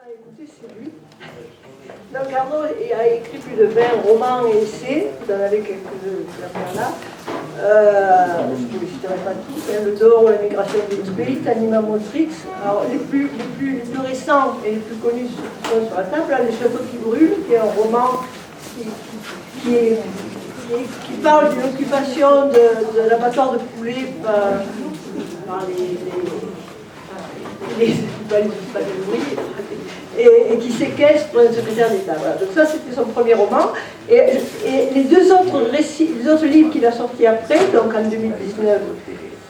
Écoutez, c'est lui. Donc Arnaud a écrit plus de 20 romans et essais, vous en avez quelques-uns là. Je ne vous citerai pas tous, hein, Le Dehors, La migration d'Expédite, Anima Motrix. Alors les plus récents et les plus connus sont sur la table, là, Les Châteaux qui brûlent, qui est un roman qui parle d'une occupation de l'abattoir de poulets par et qui séquestre un secrétaire d'État. Voilà. Donc ça, c'était son premier roman. Et les deux autres livres qu'il a sortis après, donc en 2019,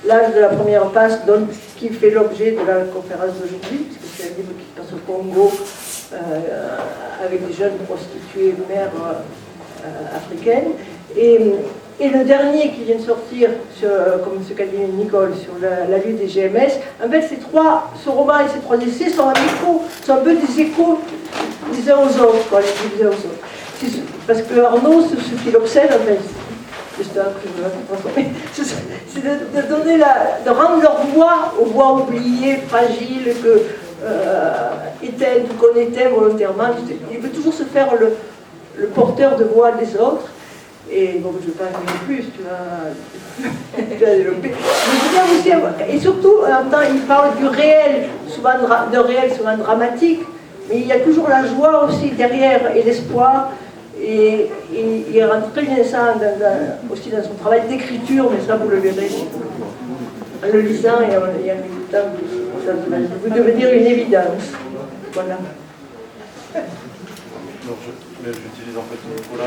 L'âge de la première passe, donc, qui fait l'objet de la conférence d'aujourd'hui, puisque c'est un livre qui se passe au Congo, avec des jeunes prostituées mères africaines. Et le dernier qui vient de sortir, comme ce qu'a dit Nicole, sur la lutte des GMS, en fait, ce roman et ces trois essais sont un peu des échos les uns aux autres, quoi, les uns aux autres. Parce que Arnaud, ce qui l'obsède, en fait, c'est de rendre leur voix aux voix oubliées, fragiles, éteintes ou qu'on éteint volontairement. Il veut toujours se faire le porteur de voix des autres. Et bon, je ne vais pas en dire plus, tu vas développer. Mais je veux dire aussi, et surtout, en même temps, il parle du réel, souvent dramatique, mais il y a toujours la joie aussi derrière et l'espoir. Et il rentre très bien ça aussi dans son travail d'écriture, mais ça vous le verrez en le lisant et en écoutant, ça va devenir une évidence. Voilà. J'utilise en fait ce micro-là.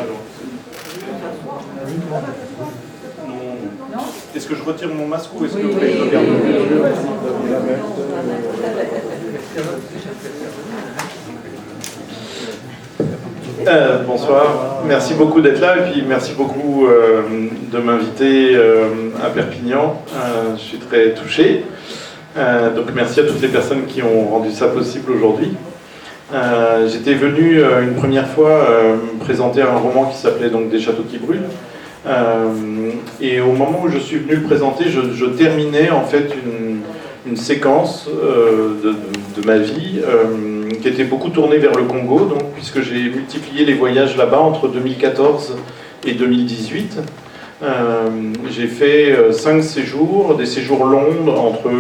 Non. Est-ce que je retire mon masque ou est-ce que vous voulez que je le garde? Bonsoir, merci beaucoup d'être là et puis merci beaucoup de m'inviter à Perpignan. Je suis très touché. Donc merci à toutes les personnes qui ont rendu ça possible aujourd'hui. J'étais venu une première fois me présenter un roman qui s'appelait donc Des Châteaux qui brûlent. Et au moment où je suis venu le présenter, je terminais en fait une séquence de ma vie qui était beaucoup tournée vers le Congo, donc, puisque j'ai multiplié les voyages là-bas entre 2014 et 2018. J'ai fait 5 séjours, des séjours longs entre 1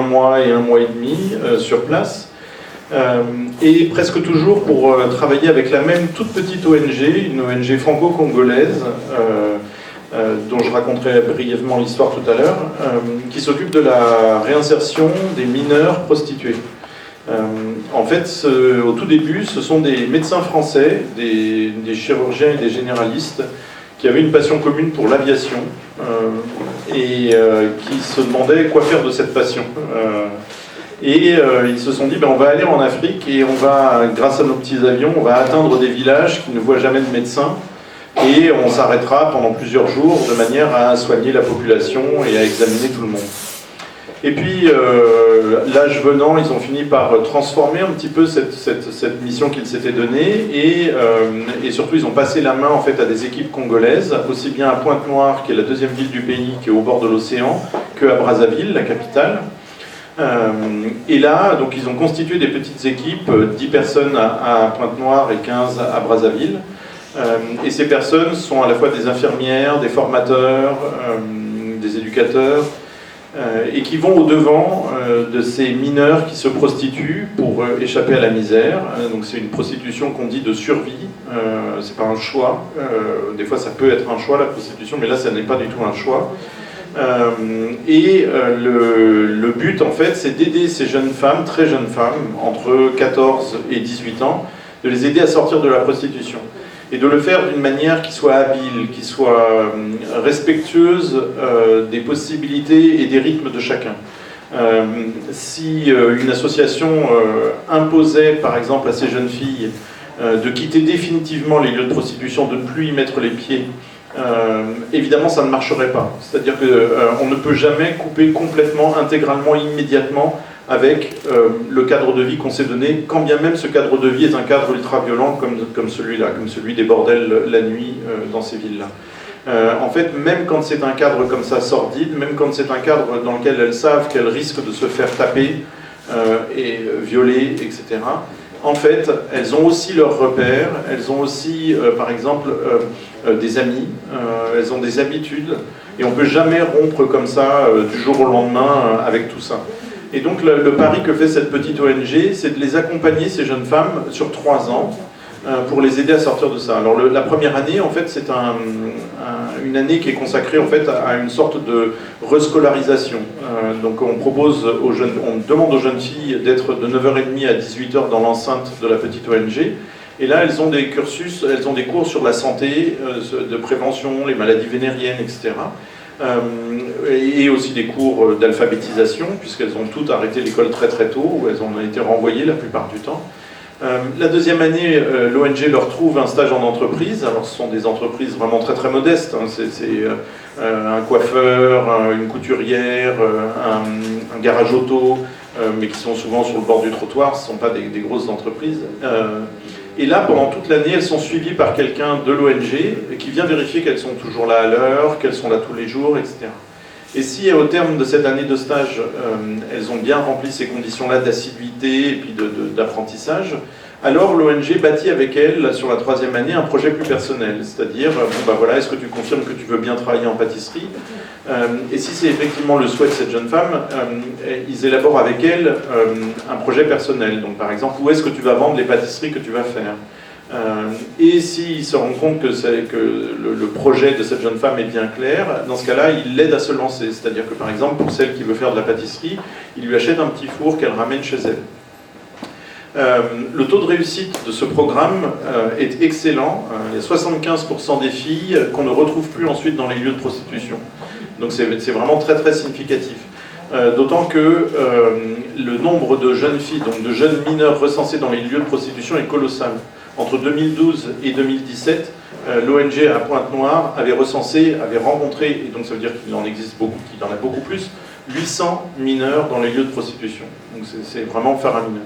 mois et 1 mois et demi sur place. Et presque toujours pour travailler avec la même toute petite ONG, une ONG franco-congolaise, dont je raconterai brièvement l'histoire tout à l'heure, qui s'occupe de la réinsertion des mineurs prostitués. En fait, au tout début, ce sont des médecins français, des chirurgiens et des généralistes qui avaient une passion commune pour l'aviation et qui se demandaient quoi faire de cette passion. Ils se sont dit, on va aller en Afrique et on va, grâce à nos petits avions, on va atteindre des villages qui ne voient jamais de médecins et on s'arrêtera pendant plusieurs jours de manière à soigner la population et à examiner tout le monde. Et puis, l'âge venant, ils ont fini par transformer un petit peu cette mission qu'ils s'étaient donnée et surtout, ils ont passé la main en fait à des équipes congolaises, aussi bien à Pointe-Noire, qui est la deuxième ville du pays, qui est au bord de l'océan, qu'à Brazzaville, la capitale. Et là, donc, ils ont constitué des petites équipes, 10 personnes à Pointe-Noire et 15 à Brazzaville. Et ces personnes sont à la fois des infirmières, des formateurs, des éducateurs, et qui vont au-devant de ces mineurs qui se prostituent pour échapper à la misère. Donc c'est une prostitution qu'on dit de survie, c'est pas un choix. Des fois ça peut être un choix la prostitution, mais là ça n'est pas du tout un choix. Le but en fait c'est d'aider ces jeunes femmes, très jeunes femmes, entre 14 et 18 ans, de les aider à sortir de la prostitution. Et de le faire d'une manière qui soit habile, qui soit respectueuse des possibilités et des rythmes de chacun. Si une association imposait par exemple à ces jeunes filles de quitter définitivement les lieux de prostitution, de ne plus y mettre les pieds, évidemment ça ne marcherait pas. C'est-à-dire qu'on ne peut jamais couper complètement, intégralement, immédiatement avec le cadre de vie qu'on s'est donné, quand bien même ce cadre de vie est un cadre ultra-violent comme celui-là, comme celui des bordels la nuit dans ces villes-là. En fait, même quand c'est un cadre comme ça sordide, même quand c'est un cadre dans lequel elles savent qu'elles risquent de se faire taper et violer, etc., en fait, elles ont aussi leurs repères, elles ont aussi, par exemple, des amis, elles ont des habitudes, et on ne peut jamais rompre comme ça, du jour au lendemain, avec tout ça. Et donc le pari que fait cette petite ONG, c'est de les accompagner, ces jeunes femmes, sur 3 ans, pour les aider à sortir de ça. Alors la première année, en fait, c'est une année qui est consacrée en fait à une sorte de rescolarisation. Donc on demande aux jeunes filles d'être de 9h30 à 18h dans l'enceinte de la petite ONG. Et là, elles ont des cursus, elles ont des cours sur la santé, de prévention, les maladies vénériennes, etc. Et aussi des cours d'alphabétisation, puisqu'elles ont toutes arrêté l'école très très tôt, où elles en ont été renvoyées la plupart du temps. La deuxième année, l'ONG leur trouve un stage en entreprise. Alors ce sont des entreprises vraiment très très modestes, hein. C'est un coiffeur, une couturière, un garage auto, mais qui sont souvent sur le bord du trottoir, ce ne sont pas des grosses entreprises. Et là, pendant toute l'année, elles sont suivies par quelqu'un de l'ONG qui vient vérifier qu'elles sont toujours là à l'heure, qu'elles sont là tous les jours, etc. Et si au terme de cette année de stage, elles ont bien rempli ces conditions-là d'assiduité et puis d'apprentissage, alors l'ONG bâtit avec elles, sur la 3e année, un projet plus personnel. C'est-à-dire, voilà, est-ce que tu confirmes que tu veux bien travailler en pâtisserie? Et si c'est effectivement le souhait de cette jeune femme, ils élaborent avec elle un projet personnel. Donc par exemple, où est-ce que tu vas vendre les pâtisseries que tu vas faire? Et s'ils se rendent compte que le projet de cette jeune femme est bien clair, dans ce cas-là, ils l'aident à se lancer. C'est-à-dire que par exemple, pour celle qui veut faire de la pâtisserie, ils lui achètent un petit four qu'elle ramène chez elle. Le taux de réussite de ce programme est excellent. Il y a 75% des filles qu'on ne retrouve plus ensuite dans les lieux de prostitution. Donc c'est vraiment très très significatif. D'autant que le nombre de jeunes filles, donc de jeunes mineurs recensés dans les lieux de prostitution est colossal. Entre 2012 et 2017, l'ONG à Pointe-Noire avait rencontré, et donc ça veut dire qu'il en existe beaucoup, qu'il en a beaucoup plus, 800 mineurs dans les lieux de prostitution. Donc c'est vraiment faramineux.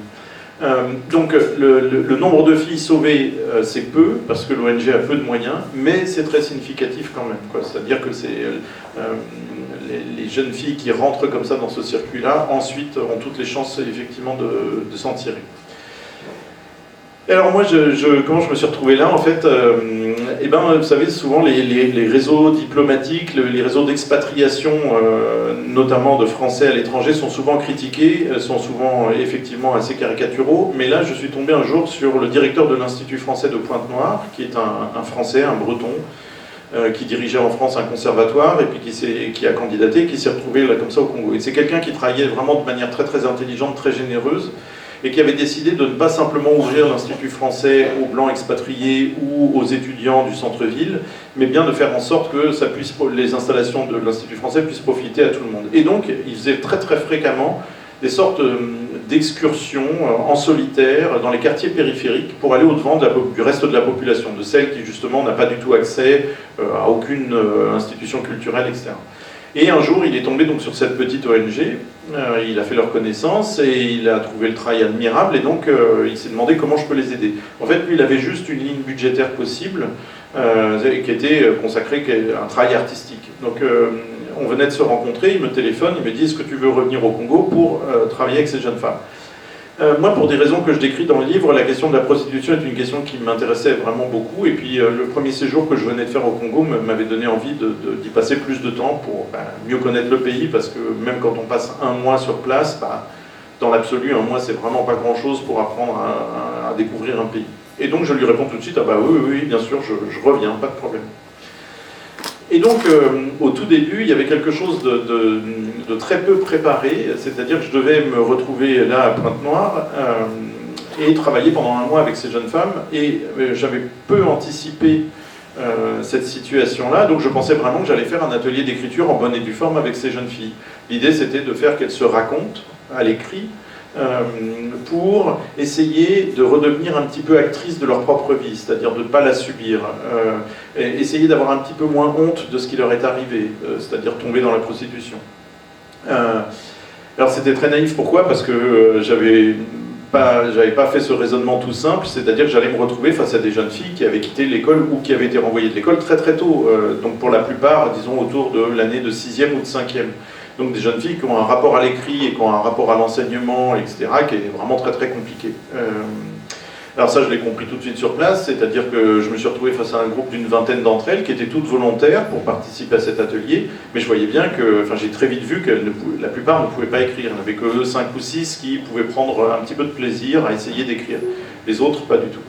Donc le nombre de filles sauvées, c'est peu, parce que l'ONG a peu de moyens, mais c'est très significatif quand même. C'est-à-dire que les jeunes filles qui rentrent comme ça dans ce circuit-là, ensuite ont toutes les chances effectivement de s'en tirer. Et alors moi, comment je me suis retrouvé là, en fait, vous savez, souvent les réseaux diplomatiques, les réseaux d'expatriation, notamment de Français à l'étranger, sont souvent critiqués, sont souvent effectivement assez caricaturaux, mais là, je suis tombé un jour sur le directeur de l'Institut français de Pointe-Noire, qui est un Français, un Breton, qui dirigeait en France un conservatoire, et puis qui a candidaté, qui s'est retrouvé là comme ça au Congo. Et c'est quelqu'un qui travaillait vraiment de manière très très intelligente, très généreuse, et qui avait décidé de ne pas simplement ouvrir l'Institut français aux blancs expatriés ou aux étudiants du centre-ville, mais bien de faire en sorte que les installations de l'Institut français puissent profiter à tout le monde. Et donc, il faisait très très fréquemment des sortes d'excursions en solitaire dans les quartiers périphériques pour aller au-devant du reste de la population, de celle qui justement n'a pas du tout accès à aucune institution culturelle, etc. Et un jour, il est tombé donc sur cette petite ONG, il a fait leur connaissance et il a trouvé le travail admirable, et donc il s'est demandé comment je peux les aider. En fait, lui, il avait juste une ligne budgétaire possible qui était consacrée à un travail artistique. Donc on venait de se rencontrer, il me téléphone, il me dit « Est-ce que tu veux revenir au Congo pour travailler avec ces jeunes femmes ?» Moi, pour des raisons que je décris dans le livre, la question de la prostitution est une question qui m'intéressait vraiment beaucoup. Et puis, le premier séjour que je venais de faire au Congo m'avait donné envie d'y passer plus de temps pour mieux connaître le pays, parce que même quand on passe un mois sur place, dans l'absolu, un mois, c'est vraiment pas grand-chose pour apprendre à découvrir un pays. Et donc, je lui réponds tout de suite « Ah bah oui, bien sûr, je reviens, pas de problème ». Et donc, au tout début, il y avait quelque chose de très peu préparé, c'est-à-dire que je devais me retrouver là à Pointe-Noire et travailler pendant un mois avec ces jeunes femmes, et j'avais peu anticipé cette situation-là, donc je pensais vraiment que j'allais faire un atelier d'écriture en bonne et due forme avec ces jeunes filles. L'idée, c'était de faire qu'elles se racontent à l'écrit, pour essayer de redevenir un petit peu actrices de leur propre vie, c'est-à-dire de ne pas la subir, essayer d'avoir un petit peu moins honte de ce qui leur est arrivé, c'est-à-dire tomber dans la prostitution. Alors c'était très naïf, pourquoi? Parce que j'avais pas fait ce raisonnement tout simple, c'est-à-dire que j'allais me retrouver face à des jeunes filles qui avaient quitté l'école ou qui avaient été renvoyées de l'école très très tôt, donc pour la plupart, disons autour de l'année de 6e ou de 5e. Donc des jeunes filles qui ont un rapport à l'écrit et qui ont un rapport à l'enseignement, etc., qui est vraiment très très compliqué. Alors ça, je l'ai compris tout de suite sur place, c'est-à-dire que je me suis retrouvé face à un groupe d'une vingtaine d'entre elles qui étaient toutes volontaires pour participer à cet atelier, mais je voyais bien que, enfin j'ai très vite vu que la plupart ne pouvaient pas écrire, il n'y en avait que 5 ou 6 qui pouvaient prendre un petit peu de plaisir à essayer d'écrire, les autres pas du tout.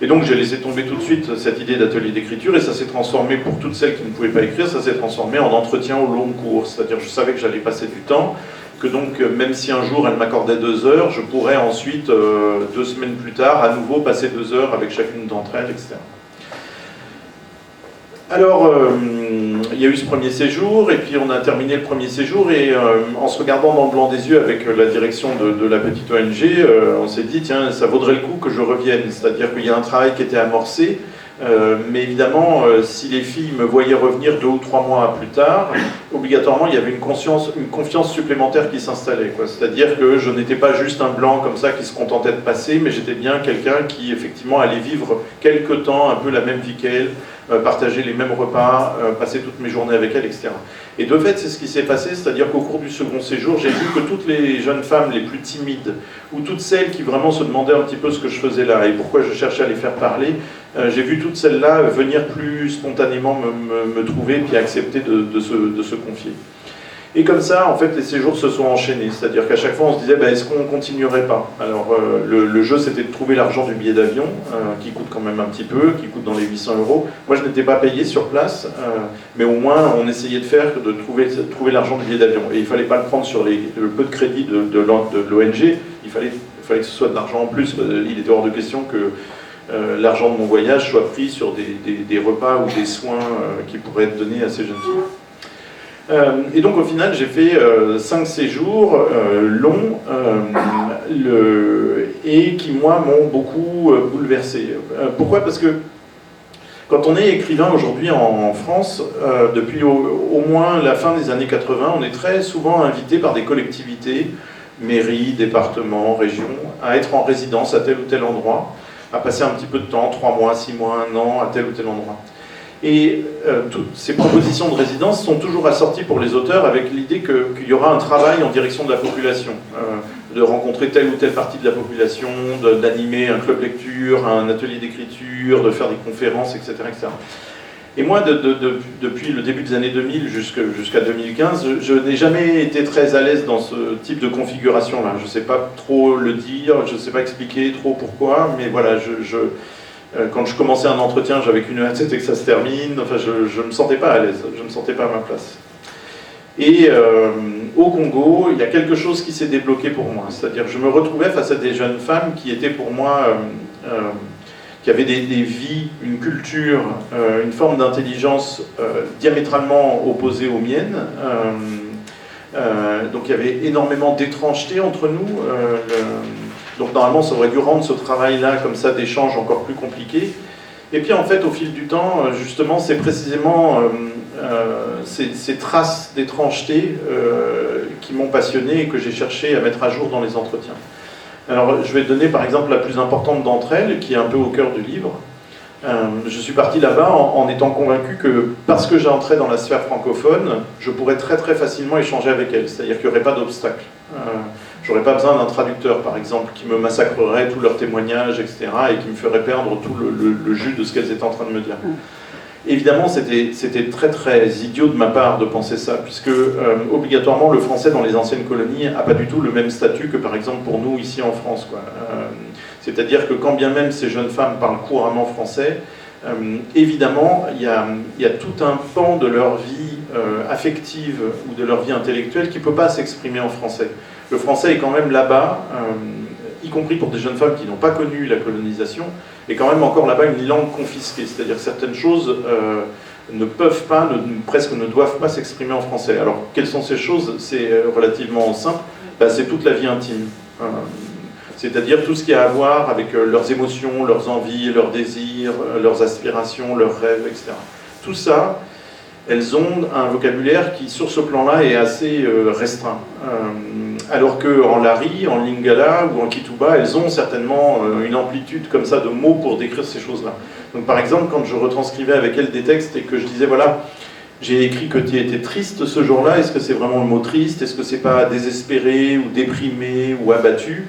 Et donc j'ai laissé tomber tout de suite cette idée d'atelier d'écriture et ça s'est transformé, pour toutes celles qui ne pouvaient pas écrire, ça s'est transformé en entretien au long cours, c'est-à-dire je savais que j'allais passer du temps, que donc même si un jour elle m'accordait 2 heures, je pourrais ensuite, 2 semaines plus tard, à nouveau passer 2 heures avec chacune d'entre elles, etc. Alors, il y a eu ce premier séjour, et puis on a terminé le premier séjour, et en se regardant dans le blanc des yeux avec la direction de la petite ONG, on s'est dit, tiens, ça vaudrait le coup que je revienne, c'est-à-dire qu'il y a un travail qui était amorcé, mais évidemment, si les filles me voyaient revenir 2 ou 3 mois plus tard, obligatoirement, il y avait une confiance supplémentaire qui s'installait. C'est-à-dire que je n'étais pas juste un blanc comme ça qui se contentait de passer, mais j'étais bien quelqu'un qui, effectivement, allait vivre quelque temps un peu la même vie qu'elle, partager les mêmes repas, passer toutes mes journées avec elle, etc. Et de fait, c'est ce qui s'est passé, c'est-à-dire qu'au cours du second séjour, j'ai vu que toutes les jeunes femmes les plus timides, ou toutes celles qui vraiment se demandaient un petit peu ce que je faisais là, et pourquoi je cherchais à les faire parler, j'ai vu toutes celles-là venir plus spontanément me trouver, puis accepter de se confier. Et comme ça, en fait, les séjours se sont enchaînés, c'est-à-dire qu'à chaque fois, on se disait, est-ce qu'on continuerait pas? Alors, le jeu, c'était de trouver l'argent du billet d'avion, qui coûte quand même un petit peu, qui coûte dans les 800 €. Moi, je n'étais pas payé sur place, mais au moins, on essayait de faire de trouver l'argent du billet d'avion. Et il ne fallait pas le prendre sur le peu de crédit de l'ONG, il fallait que ce soit de l'argent en plus. Il était hors de question que l'argent de mon voyage soit pris sur des repas ou des soins qui pourraient être donnés à ces jeunes filles. Et donc au final j'ai fait 5 séjours longs et qui moi m'ont beaucoup bouleversé. Pourquoi? Parce que quand on est écrivain aujourd'hui en France, depuis au moins la fin des années 80, on est très souvent invité par des collectivités, mairies, départements, régions, à être en résidence à tel ou tel endroit, à passer un petit peu de temps, 3 mois, 6 mois, 1 an, à tel ou tel endroit. Et toutes ces propositions de résidence sont toujours assorties pour les auteurs avec l'idée qu'il y aura un travail en direction de la population, de rencontrer telle ou telle partie de la population, d'animer un club lecture, un atelier d'écriture, de faire des conférences, etc. etc. Et moi, depuis le début des années 2000 jusqu'à 2015, je n'ai jamais été très à l'aise dans ce type de configuration-là. Je ne sais pas trop le dire, je ne sais pas expliquer trop pourquoi, mais voilà, quand je commençais un entretien, j'avais qu'une hâte, c'était que ça se termine. Enfin, je ne me sentais pas à l'aise, je ne me sentais pas à ma place. Et au Congo, il y a quelque chose qui s'est débloqué pour moi. C'est-à-dire que je me retrouvais face à des jeunes femmes qui étaient pour moi, qui avaient des vies, une culture, une forme d'intelligence diamétralement opposée aux miennes. Donc il y avait énormément d'étrangeté entre nous. Donc normalement, ça aurait dû rendre ce travail-là, comme ça, d'échange encore plus compliqué. Et puis en fait, au fil du temps, justement, c'est précisément ces traces d'étrangeté qui m'ont passionné et que j'ai cherché à mettre à jour dans les entretiens. Alors, je vais donner par exemple la plus importante d'entre elles, qui est un peu au cœur du livre. Je suis parti là-bas en étant convaincu que parce que j'entrais dans la sphère francophone, je pourrais très très facilement échanger avec elles, c'est-à-dire qu'il n'y aurait pas d'obstacle. J'aurais pas besoin d'un traducteur, par exemple, qui me massacrerait tous leurs témoignages, etc., et qui me ferait perdre tout le jus de ce qu'elles étaient en train de me dire. Évidemment, c'était très très idiot de ma part de penser ça, puisque obligatoirement le français dans les anciennes colonies n'a pas du tout le même statut que par exemple pour nous ici en France, quoi. C'est-à-dire que quand bien même ces jeunes femmes parlent couramment français, évidemment il y a tout un pan de leur vie affective ou de leur vie intellectuelle qui ne peut pas s'exprimer en français. Le français est quand même là-bas, y compris pour des jeunes femmes qui n'ont pas connu la colonisation, est quand même encore là-bas une langue confisquée, c'est-à-dire que certaines choses ne peuvent pas, presque ne doivent pas s'exprimer en français. Alors, quelles sont ces choses? C'est relativement simple, c'est toute la vie intime. C'est-à-dire tout ce qui a à voir avec leurs émotions, leurs envies, leurs désirs, leurs aspirations, leurs rêves, etc. Tout ça, elles ont un vocabulaire qui, sur ce plan-là, est assez restreint. Alors qu'en Lari, en Lingala ou en Kituba, elles ont certainement une amplitude comme ça de mots pour décrire ces choses-là. Donc par exemple, quand je retranscrivais avec elles des textes et que je disais, voilà, j'ai écrit que tu étais triste ce jour-là, est-ce que c'est vraiment le mot triste? Est-ce que c'est pas désespéré ou déprimé ou abattu?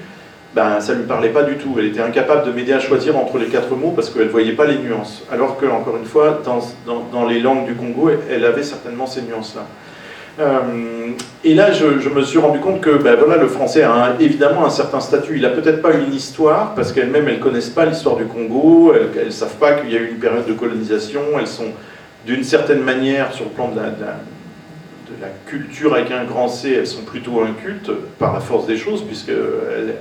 ben, ça ne lui parlait pas du tout. Elle était incapable de m'aider à choisir entre les 4 mots parce qu'elle ne voyait pas les nuances. Alors que, encore une fois, dans les langues du Congo, elle avait certainement ces nuances-là. Et là, je me suis rendu compte que ben, voilà, le français a évidemment un certain statut. Il n'a peut-être pas une histoire, parce qu'elles-mêmes, elles ne connaissent pas l'histoire du Congo, elles ne savent pas qu'il y a eu une période de colonisation, elles sont d'une certaine manière, sur le plan de la culture avec un grand C, elles sont plutôt incultes, par la force des choses, puisqu'elles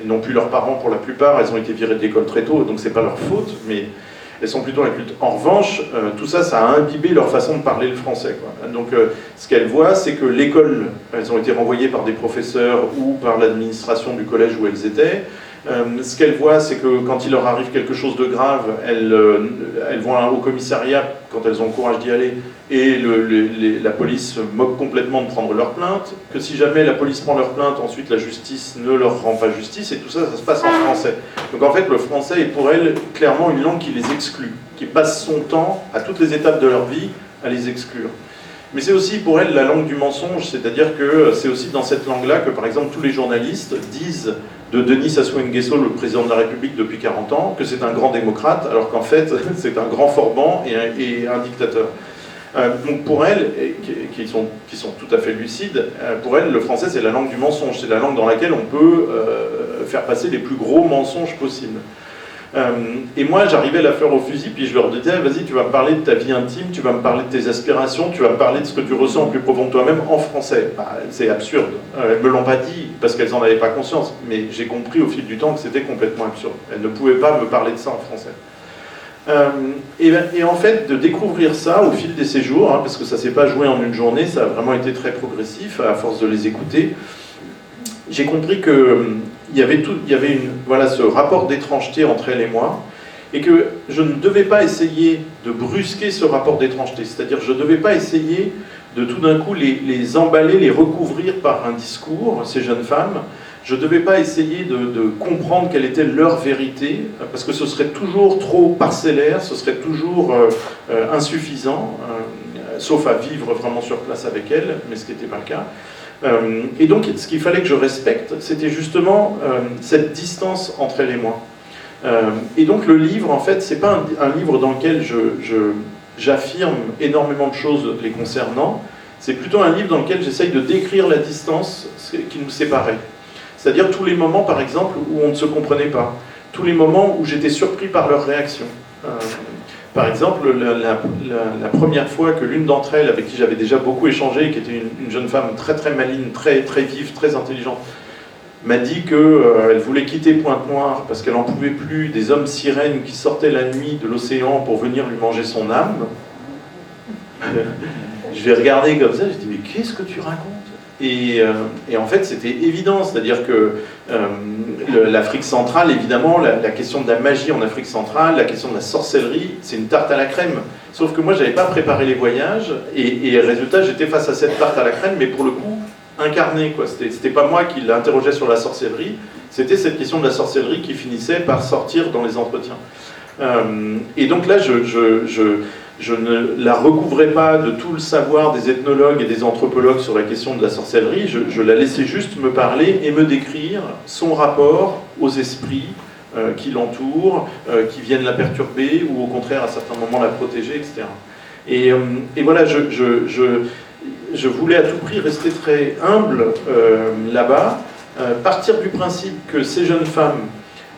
n'ont plus leurs parents pour la plupart, elles ont été virées de l'école très tôt, donc c'est pas leur faute, mais elles sont plutôt incultes. En revanche, tout ça, ça a imbibé leur façon de parler le français, quoi. Donc ce qu'elles voient, c'est que l'école, elles ont été renvoyées par des professeurs ou par l'administration du collège où elles étaient. Ce qu'elles voient, c'est que quand il leur arrive quelque chose de grave, elles vont au commissariat quand elles ont le courage d'y aller, et la police se moque complètement de prendre leur plainte, que si jamais la police prend leur plainte, ensuite la justice ne leur rend pas justice, et tout ça, ça se passe en français. Donc en fait, le français est pour elles clairement une langue qui les exclut, qui passe son temps, à toutes les étapes de leur vie, à les exclure. Mais c'est aussi pour elles la langue du mensonge, c'est-à-dire que c'est aussi dans cette langue-là que, par exemple, tous les journalistes disent de Denis Sassou Nguesso, le président de la République depuis 40 ans, que c'est un grand démocrate, alors qu'en fait, c'est un grand forban et un dictateur. Donc pour elles, qui sont tout à fait lucides, pour elles, le français, c'est la langue du mensonge, c'est la langue dans laquelle on peut faire passer les plus gros mensonges possibles. Et moi, j'arrivais la fleur au fusil, puis je leur disais, vas-y, tu vas me parler de ta vie intime, tu vas me parler de tes aspirations, tu vas me parler de ce que tu ressens au plus profond de toi-même en français. Bah, c'est absurde. Elles ne me l'ont pas dit parce qu'elles n'en avaient pas conscience, mais j'ai compris au fil du temps que c'était complètement absurde. Elles ne pouvaient pas me parler de ça en français. Et en fait, de découvrir ça au fil des séjours, hein, parce que ça ne s'est pas joué en une journée, ça a vraiment été très progressif à force de les écouter, j'ai compris qu'il y avait voilà, ce rapport d'étrangeté entre elles et moi, et que je ne devais pas essayer de brusquer ce rapport d'étrangeté, c'est-à-dire je ne devais pas essayer de tout d'un coup les emballer, les recouvrir par un discours, ces jeunes femmes. Je ne devais pas essayer de comprendre quelle était leur vérité, parce que ce serait toujours trop parcellaire, ce serait toujours insuffisant, sauf à vivre vraiment sur place avec elles, mais ce qui n'était pas le cas. Et donc, ce qu'il fallait que je respecte, c'était justement cette distance entre elle et moi. Et donc, le livre, en fait, c'est pas un livre dans lequel j'affirme énormément de choses les concernant, c'est plutôt un livre dans lequel j'essaye de décrire la distance qui nous séparait. C'est-à-dire tous les moments, par exemple, où on ne se comprenait pas, tous les moments où j'étais surpris par leurs réactions. Par exemple, la première fois que l'une d'entre elles, avec qui j'avais déjà beaucoup échangé, qui était une jeune femme très très maligne, très, très vive, très intelligente, m'a dit qu'elle voulait quitter Pointe-Noire parce qu'elle n'en pouvait plus des hommes sirènes qui sortaient la nuit de l'océan pour venir lui manger son âme. Je l'ai regardé comme ça, j'ai dit, mais qu'est-ce que tu racontes ? Et en fait, c'était évident, c'est-à-dire que l'Afrique centrale, évidemment, la question de la magie en Afrique centrale, la question de la sorcellerie, c'est une tarte à la crème. Sauf que moi, je n'avais pas préparé les voyages, et résultat, j'étais face à cette tarte à la crème, mais pour le coup, incarnée, quoi. C'était pas moi qui l'interrogeais sur la sorcellerie, c'était cette question de la sorcellerie qui finissait par sortir dans les entretiens. Et donc là, je ne la recouvrais pas de tout le savoir des ethnologues et des anthropologues sur la question de la sorcellerie, je la laissais juste me parler et me décrire son rapport aux esprits qui l'entourent, qui viennent la perturber ou au contraire à certains moments la protéger, etc. Et voilà, je voulais à tout prix rester très humble là-bas, partir du principe que ces jeunes femmes,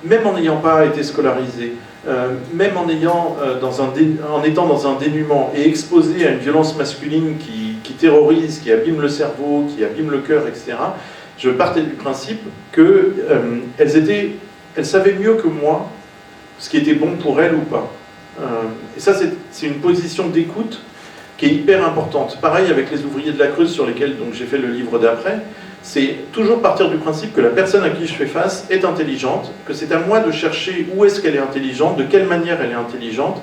même en n'ayant pas été scolarisées, même en étant dans un dénuement et exposées à une violence masculine qui terrorise, qui abîme le cerveau, qui abîme le cœur, etc., je partais du principe qu'elles savaient mieux que moi ce qui était bon pour elles ou pas. Et ça, c'est une position d'écoute qui est hyper importante. Pareil avec les ouvriers de la Creuse sur lesquels j'ai fait le livre d'après, c'est toujours partir du principe que la personne à qui je fais face est intelligente, que c'est à moi de chercher où est-ce qu'elle est intelligente, de quelle manière elle est intelligente.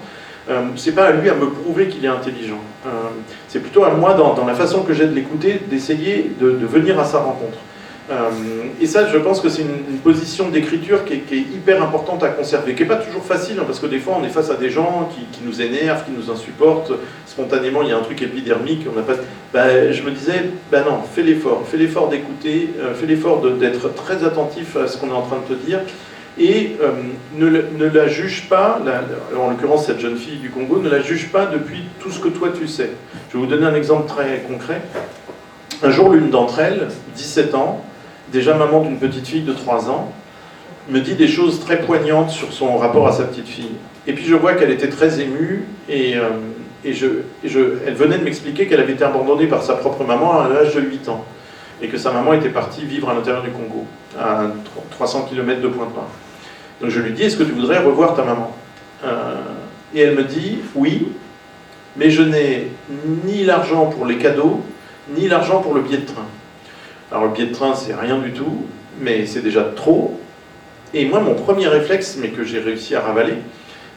C'est pas à lui à me prouver qu'il est intelligent. C'est plutôt à moi, dans la façon que j'ai de l'écouter, d'essayer de venir à sa rencontre. Et ça, je pense que c'est une position d'écriture qui est hyper importante à conserver, qui n'est pas toujours facile, hein, parce que des fois, on est face à des gens qui nous énervent, qui nous insupportent. Spontanément, il y a un truc épidermique. On n'a pas... je me disais, non, fais l'effort d'écouter, fais l'effort d'être très attentif à ce qu'on est en train de te dire, et ne la juge pas, en l'occurrence cette jeune fille du Congo, ne la juge pas depuis tout ce que toi tu sais. Je vais vous donner un exemple très concret. Un jour, l'une d'entre elles, 17 ans, déjà maman d'une petite fille de 3 ans, me dit des choses très poignantes sur son rapport à sa petite fille. Et puis je vois qu'elle était très émue, et elle venait de m'expliquer qu'elle avait été abandonnée par sa propre maman à l'âge de 8 ans, et que sa maman était partie vivre à l'intérieur du Congo, à 300 km de Pointe-Noire. Donc je lui dis, est-ce que tu voudrais revoir ta maman? Et elle me dit, oui, mais je n'ai ni l'argent pour les cadeaux, ni l'argent pour le billet de train. Alors le billet de train, c'est rien du tout, mais c'est déjà trop. Et moi, mon premier réflexe, mais que j'ai réussi à ravaler,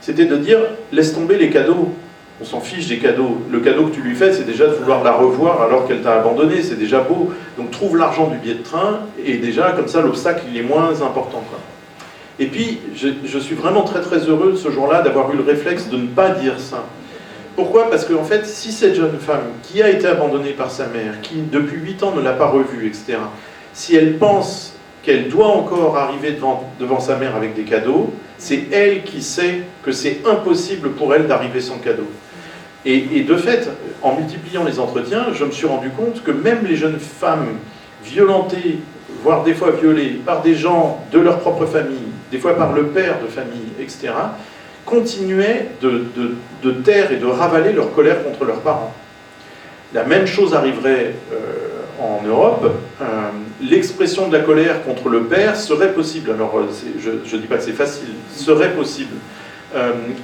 c'était de dire, laisse tomber les cadeaux. On s'en fiche des cadeaux. Le cadeau que tu lui fais, c'est déjà de vouloir la revoir alors qu'elle t'a abandonné. C'est déjà beau. Donc trouve l'argent du billet de train, et déjà, comme ça, l'obstacle, il est moins important, quoi. Et puis, je suis vraiment très très heureux ce jour-là d'avoir eu le réflexe de ne pas dire ça. Pourquoi? Parce qu'en fait, si cette jeune femme qui a été abandonnée par sa mère, qui depuis 8 ans ne l'a pas revue, etc., si elle pense qu'elle doit encore arriver devant sa mère avec des cadeaux, c'est elle qui sait que c'est impossible pour elle d'arriver sans cadeau. Et de fait, en multipliant les entretiens, je me suis rendu compte que même les jeunes femmes violentées, voire des fois violées, par des gens de leur propre famille, des fois par le père de famille, etc., continuaient de taire et de ravaler leur colère contre leurs parents. La même chose arriverait en Europe. L'expression de la colère contre le père serait possible. Alors, je ne dis pas que c'est facile, serait possible.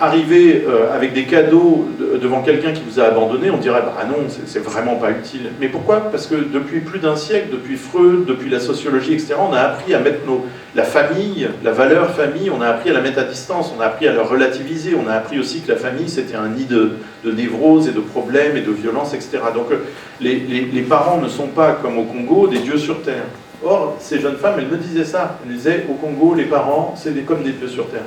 Arriver avec des cadeaux devant quelqu'un qui vous a abandonné, on dirait bah non, c'est vraiment pas utile. Mais pourquoi? Parce que depuis plus d'un siècle, depuis Freud, depuis la sociologie, etc., on a appris à mettre la famille, la valeur famille, on a appris à la mettre à distance, on a appris à la relativiser, on a appris aussi que la famille c'était un nid de névroses et de problèmes et de violences, etc. Donc les parents ne sont pas comme au Congo des dieux sur terre. Or, ces jeunes femmes, elles me disaient ça. Elles disaient au Congo, les parents, c'est comme des dieux sur terre.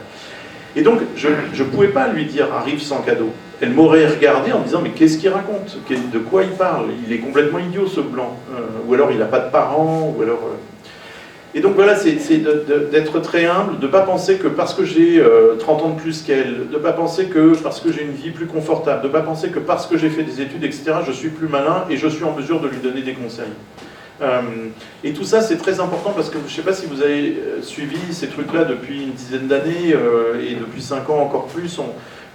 Et donc, je ne pouvais pas lui dire « arrive sans cadeau ». Elle m'aurait regardé en me disant « mais qu'est-ce qu'il raconte? De quoi il parle? Il est complètement idiot ce blanc. Ou alors il n'a pas de parents, ou alors... Et donc voilà, c'est d'être très humble, de ne pas penser que parce que j'ai 30 ans de plus qu'elle, de ne pas penser que parce que j'ai une vie plus confortable, de ne pas penser que parce que j'ai fait des études, etc., je suis plus malin et je suis en mesure de lui donner des conseils. Et tout ça, c'est très important parce que je ne sais pas si vous avez suivi ces trucs-là depuis une dizaine d'années et depuis 5 ans encore plus.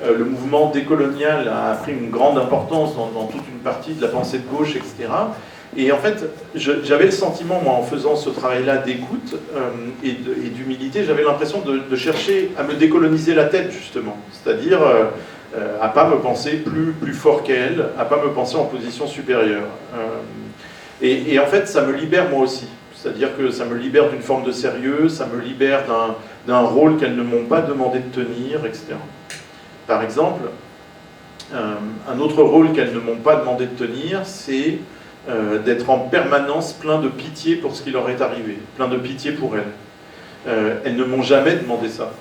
Le mouvement décolonial a pris une grande importance dans toute une partie de la pensée de gauche, etc. Et en fait, j'avais le sentiment, moi, en faisant ce travail-là d'écoute et d'humilité, j'avais l'impression de chercher à me décoloniser la tête, justement. C'est-à-dire à ne pas me penser plus fort qu'elle, à ne pas me penser en position supérieure. Et en fait, ça me libère moi aussi. C'est-à-dire que ça me libère d'une forme de sérieux, ça me libère d'un rôle qu'elles ne m'ont pas demandé de tenir, etc. Par exemple, un autre rôle qu'elles ne m'ont pas demandé de tenir, c'est d'être en permanence plein de pitié pour ce qui leur est arrivé, plein de pitié pour elles. Elles ne m'ont jamais demandé ça.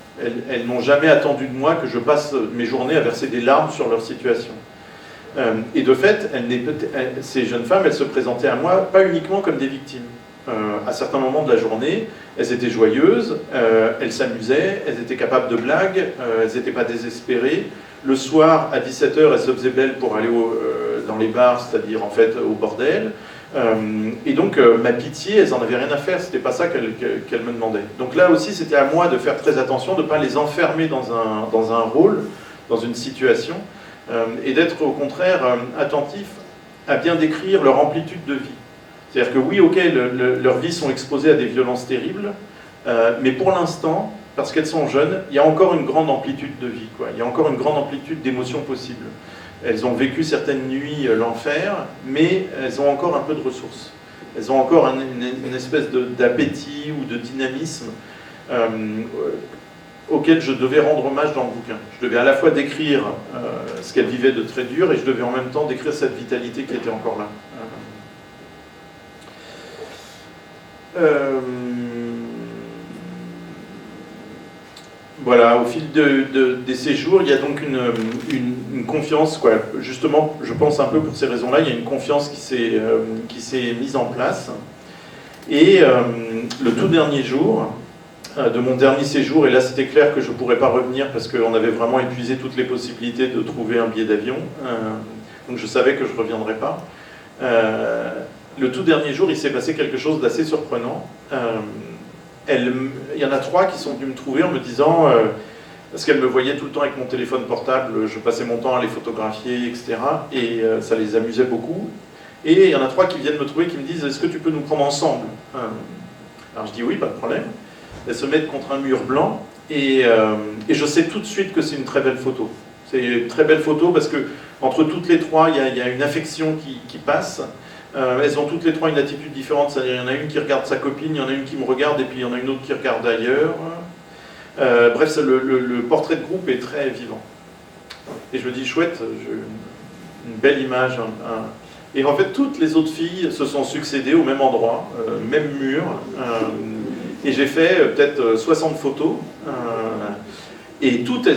Elles n'ont jamais attendu de moi que je passe mes journées à verser des larmes sur leur situation. Et de fait, ces jeunes femmes, elles se présentaient à moi pas uniquement comme des victimes. À certains moments de la journée, elles étaient joyeuses, elles s'amusaient, elles étaient capables de blagues, elles n'étaient pas désespérées. Le soir, à 17h, elles se faisaient belles pour aller dans les bars, c'est-à-dire en fait au bordel. Et donc ma pitié, elles n'en avaient rien à faire, c'était pas ça qu'elles me demandaient. Donc là aussi, c'était à moi de faire très attention, de ne pas les enfermer dans un rôle, dans une situation, et d'être au contraire attentif à bien décrire leur amplitude de vie. C'est-à-dire que oui, ok, leurs vies sont exposées à des violences terribles, mais pour l'instant, parce qu'elles sont jeunes, il y a encore une grande amplitude de vie, quoi. Il y a encore une grande amplitude d'émotions possibles. Elles ont vécu certaines nuits l'enfer, mais elles ont encore un peu de ressources. Elles ont encore une espèce d'appétit ou de dynamisme auquel je devais rendre hommage dans le bouquin. Je devais à la fois décrire ce qu'elles vivaient de très dur, et je devais en même temps décrire cette vitalité qui était encore là. Voilà, au fil des séjours, il y a donc une confiance, quoi. Justement, je pense un peu pour ces raisons-là, il y a une confiance qui s'est mise en place. Et le tout dernier jour de mon dernier séjour, et là c'était clair que je ne pourrais pas revenir parce qu'on avait vraiment épuisé toutes les possibilités de trouver un billet d'avion, donc je savais que je ne reviendrais pas. Le tout dernier jour, il s'est passé quelque chose d'assez surprenant. Il y en a 3 qui sont venus me trouver en me disant, parce qu'elles me voyaient tout le temps avec mon téléphone portable, je passais mon temps à les photographier, etc. Et ça les amusait beaucoup. Et il y en a 3 qui viennent me trouver, qui me disent, est-ce que tu peux nous prendre ensemble? Alors je dis oui, pas de problème. Elles se mettent contre un mur blanc, et je sais tout de suite que c'est une très belle photo. C'est une très belle photo parce que entre toutes les 3, il y a une affection qui passe. Elles ont toutes les 3 une attitude différente, c'est-à-dire il y en a une qui regarde sa copine, il y en a une qui me regarde, et puis il y en a une autre qui regarde ailleurs. Bref, le portrait de groupe est très vivant. Et je me dis, chouette, une belle image. Et en fait, toutes les autres filles se sont succédées au même endroit, même mur. Et j'ai fait peut-être 60 photos. Et toutes,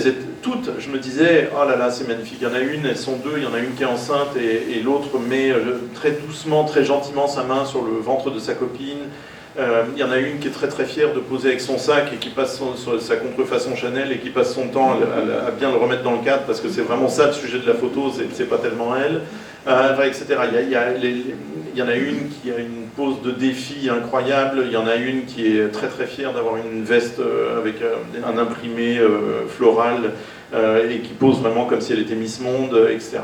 je me disais, oh là là, c'est magnifique. Il y en a une, elles sont 2, il y en a une qui est enceinte et l'autre met très doucement, très gentiment sa main sur le ventre de sa copine. Il y en a une qui est très très fière de poser avec son sac et qui passe sa contrefaçon Chanel et qui passe son temps à bien le remettre dans le cadre parce que c'est vraiment ça le sujet de la photo, c'est pas tellement elle, etc. Il y en a une qui a une pose de défi incroyable, il y en a une qui est très très fière d'avoir une veste avec un imprimé floral et qui pose vraiment comme si elle était Miss Monde, etc.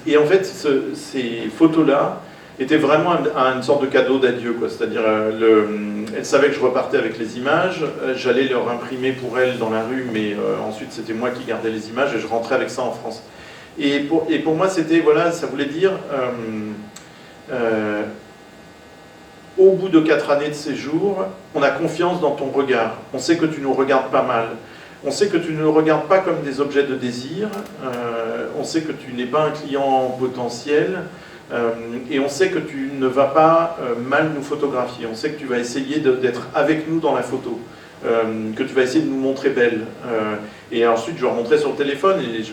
Et en fait, ces photos-là était vraiment une sorte de cadeau d'adieu, c'est-à-dire elle savait que je repartais avec les images, j'allais leur imprimer pour elle dans la rue, mais ensuite c'était moi qui gardais les images et je rentrais avec ça en France. Et pour moi c'était, voilà, ça voulait dire au bout de 4 années de séjour, on a confiance dans ton regard, on sait que tu nous regardes pas mal, on sait que tu ne nous regardes pas comme des objets de désir, on sait que tu n'es pas un client potentiel, et on sait que tu ne vas pas mal nous photographier, on sait que tu vas essayer d'être avec nous dans la photo, que tu vas essayer de nous montrer belles. Et ensuite je leur montrais sur le téléphone et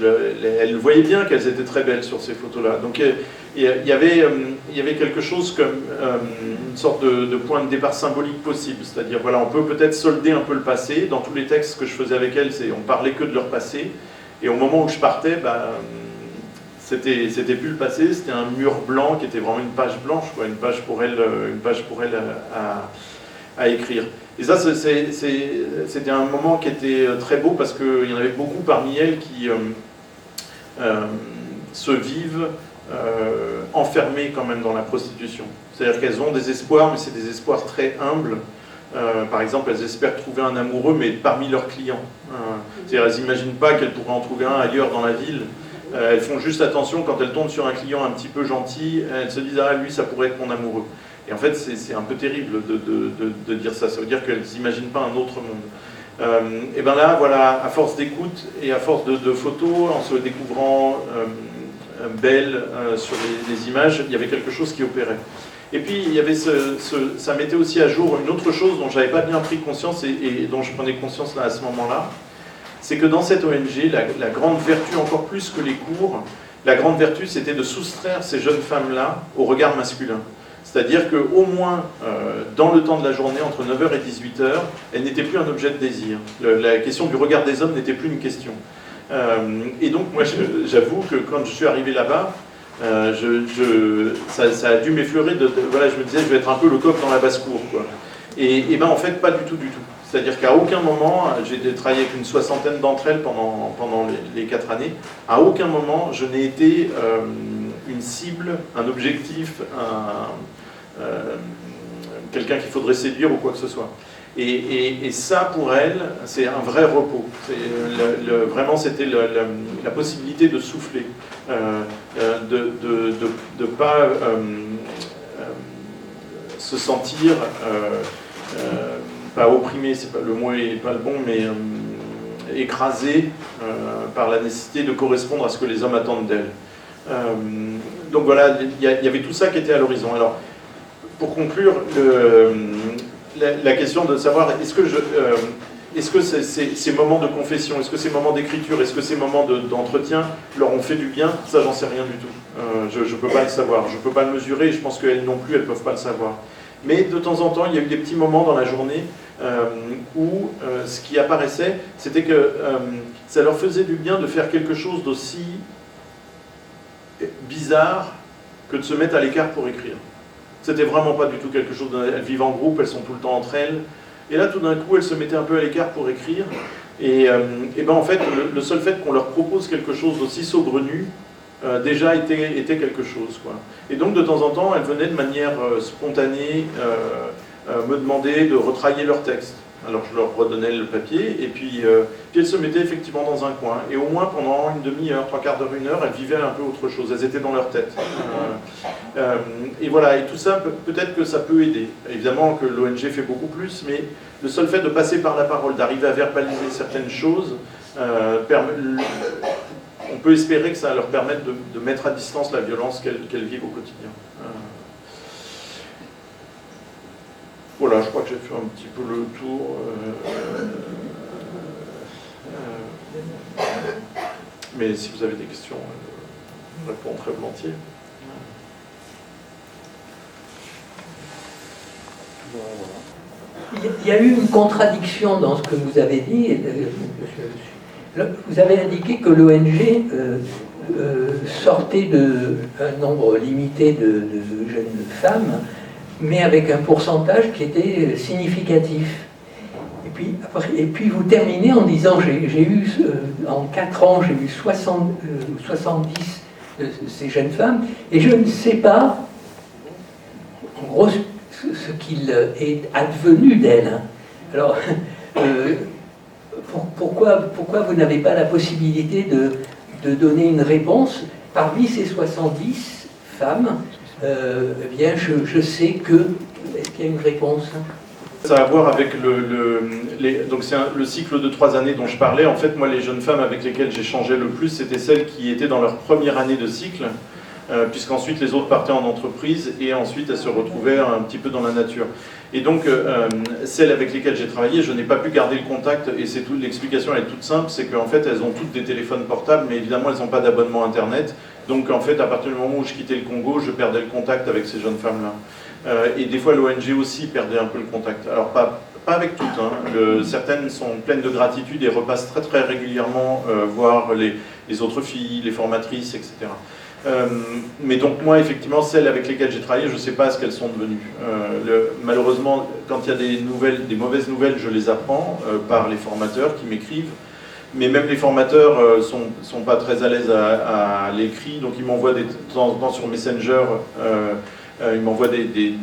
elles voyaient bien qu'elles étaient très belles sur ces photos-là. Donc il y avait quelque chose comme une sorte de point de départ symbolique possible, c'est-à-dire voilà, on peut peut-être solder un peu le passé. Dans tous les textes que je faisais avec elles, on parlait que de leur passé, et au moment où je partais, c'était plus le passé, c'était un mur blanc qui était vraiment une page blanche, quoi, une page pour elle à écrire. Et ça, c'était un moment qui était très beau parce qu'il y en avait beaucoup parmi elles qui se vivent enfermées quand même dans la prostitution. C'est-à-dire qu'elles ont des espoirs, mais c'est des espoirs très humbles. Par exemple, elles espèrent trouver un amoureux, mais parmi leurs clients. C'est-à-dire qu'elles n'imaginent pas qu'elles pourraient en trouver un ailleurs dans la ville. Elles font juste attention quand elles tombent sur un client un petit peu gentil, elles se disent « Ah, lui, ça pourrait être mon amoureux ». Et en fait, c'est un peu terrible de dire ça. Ça veut dire qu'elles n'imaginent pas un autre monde. Et bien là, voilà, à force d'écoute et à force de photos, en se découvrant belle sur les images, il y avait quelque chose qui opérait. Et puis, il y avait ça mettait aussi à jour une autre chose dont je n'avais pas bien pris conscience et dont je prenais conscience là à ce moment-là. C'est que dans cette ONG, la grande vertu, encore plus que les cours, la grande vertu, c'était de soustraire ces jeunes femmes-là au regard masculin. C'est-à-dire qu'au moins, dans le temps de la journée, entre 9h et 18h, elles n'étaient plus un objet de désir. La question du regard des hommes n'était plus une question. Et donc, moi, j'avoue que quand je suis arrivé là-bas, ça a dû m'effleurer voilà, je me disais, je vais être un peu le coq dans la basse-cour, quoi. Et ben, en fait, pas du tout, du tout. C'est-à-dire qu'à aucun moment, j'ai travaillé avec une 60aine d'entre elles pendant les 4 années, à aucun moment je n'ai été une cible, un objectif, quelqu'un qu'il faudrait séduire ou quoi que ce soit. Et ça, pour elles, c'est un vrai repos. Vraiment, c'était la possibilité de souffler, de ne pas se sentir... pas opprimé, le mot n'est pas le bon, mais écrasé par la nécessité de correspondre à ce que les hommes attendent d'elles. Donc voilà, il y avait tout ça qui était à l'horizon. Alors, pour conclure, la question de savoir est-ce que ces moments de confession, est-ce que ces moments d'écriture, est-ce que ces moments d'entretien leur ont fait du bien? Ça, j'en sais rien du tout. Je ne peux pas le savoir, je ne peux pas le mesurer, et je pense qu'elles non plus, elles ne peuvent pas le savoir. Mais de temps en temps, il y a eu des petits moments dans la journée où ce qui apparaissait, c'était que ça leur faisait du bien de faire quelque chose d'aussi bizarre que de se mettre à l'écart pour écrire. C'était vraiment pas du tout quelque chose. Elles vivent en groupe, elles sont tout le temps entre elles. Et là, tout d'un coup, elles se mettaient un peu à l'écart pour écrire. Et ben en fait, le seul fait qu'on leur propose quelque chose d'aussi saugrenu, déjà était quelque chose, quoi. Et donc, de temps en temps, elles venaient de manière spontanée me demander de retravailler leur texte. Alors, je leur redonnais le papier, et puis elles se mettaient effectivement dans un coin. Et au moins, pendant une demi-heure, trois quarts d'heure, une heure, elles vivaient un peu autre chose. Elles étaient dans leur tête. Et voilà, et tout ça, peut-être que ça peut aider. Évidemment que l'ONG fait beaucoup plus, mais le seul fait de passer par la parole, d'arriver à verbaliser certaines choses, on peut espérer que ça leur permette de mettre à distance la violence qu'elles vivent au quotidien. Voilà, je crois que j'ai fait un petit peu le tour. Mais si vous avez des questions, je réponds très volontiers. Il y a eu une contradiction dans ce que vous avez dit. Vous avez indiqué que l'ONG sortait d'un nombre limité de jeunes femmes, mais avec un pourcentage qui était significatif. Et puis vous terminez en disant, j'ai eu, en 4 ans, j'ai eu 70 de ces jeunes femmes, et je ne sais pas, en gros, ce qu'il est advenu d'elles. Alors, pourquoi vous n'avez pas la possibilité de donner une réponse? Parmi ces 70 femmes, eh bien, je sais que... Est-ce qu'il y a une réponse? Ça a à voir avec donc c'est le cycle de 3 années dont je parlais. En fait, moi, les jeunes femmes avec lesquelles j'échangeais le plus, c'était celles qui étaient dans leur première année de cycle, puisqu'ensuite les autres partaient en entreprise, et ensuite elles se retrouvaient un petit peu dans la nature. Et donc, celles avec lesquelles j'ai travaillé, je n'ai pas pu garder le contact, et c'est tout, l'explication elle est toute simple, c'est qu'en fait, elles ont toutes des téléphones portables, mais évidemment, elles n'ont pas d'abonnement Internet. Donc, en fait, à partir du moment où je quittais le Congo, je perdais le contact avec ces jeunes femmes-là. Et des fois, l'ONG aussi perdait un peu le contact. Alors, pas avec toutes, hein. Certaines sont pleines de gratitude et repassent très très régulièrement voir les autres filles, les formatrices, etc. Mais donc moi, effectivement, celles avec lesquelles j'ai travaillé, je ne sais pas ce qu'elles sont devenues. Malheureusement, quand il y a des mauvaises nouvelles, je les apprends par les formateurs qui m'écrivent. Mais même les formateurs sont pas très à l'aise à l'écrit, donc ils m'envoient de temps en temps sur Messenger, ils m'envoient des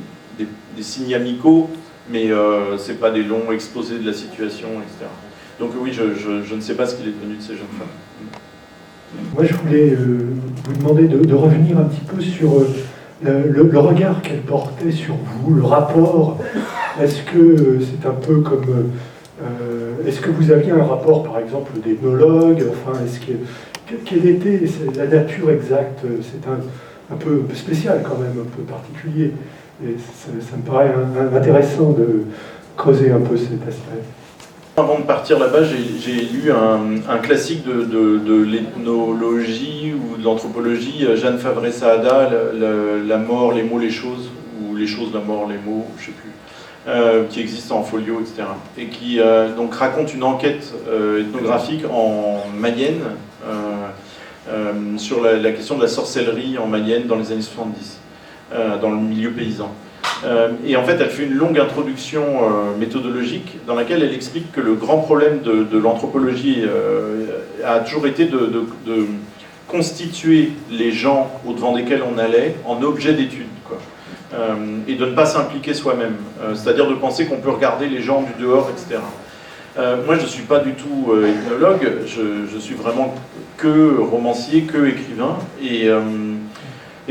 signes amicaux, mais c'est pas des longs exposés de la situation, etc. Donc oui, je ne sais pas ce qu'il est devenu de ces jeunes femmes. Moi, je voulais vous demander de revenir un petit peu sur le regard qu'elle portait sur vous, le rapport. Est-ce que c'est un peu comme... est-ce que vous aviez un rapport, par exemple, d'ethnologue? Enfin, quelle était la nature exacte? C'est un peu spécial quand même, un peu particulier. Et ça me paraît intéressant de creuser un peu cet aspect. Avant de partir là-bas, j'ai lu un classique de l'ethnologie ou de l'anthropologie, Jeanne Favre-Saada, La mort, les mots, les choses, ou Les choses, la mort, les mots, je ne sais plus, qui existe en folio, etc. Et qui donc raconte une enquête ethnographique en Mayenne sur la question de la sorcellerie en Mayenne dans les années 70, dans le milieu paysan. Et en fait, elle fait une longue introduction méthodologique dans laquelle elle explique que le grand problème de l'anthropologie a toujours été de constituer les gens au-devant desquels on allait en objet d'étude, et de ne pas s'impliquer soi-même, c'est-à-dire de penser qu'on peut regarder les gens du dehors, etc. Moi, je ne suis pas du tout ethnologue, je suis vraiment que romancier, que écrivain, et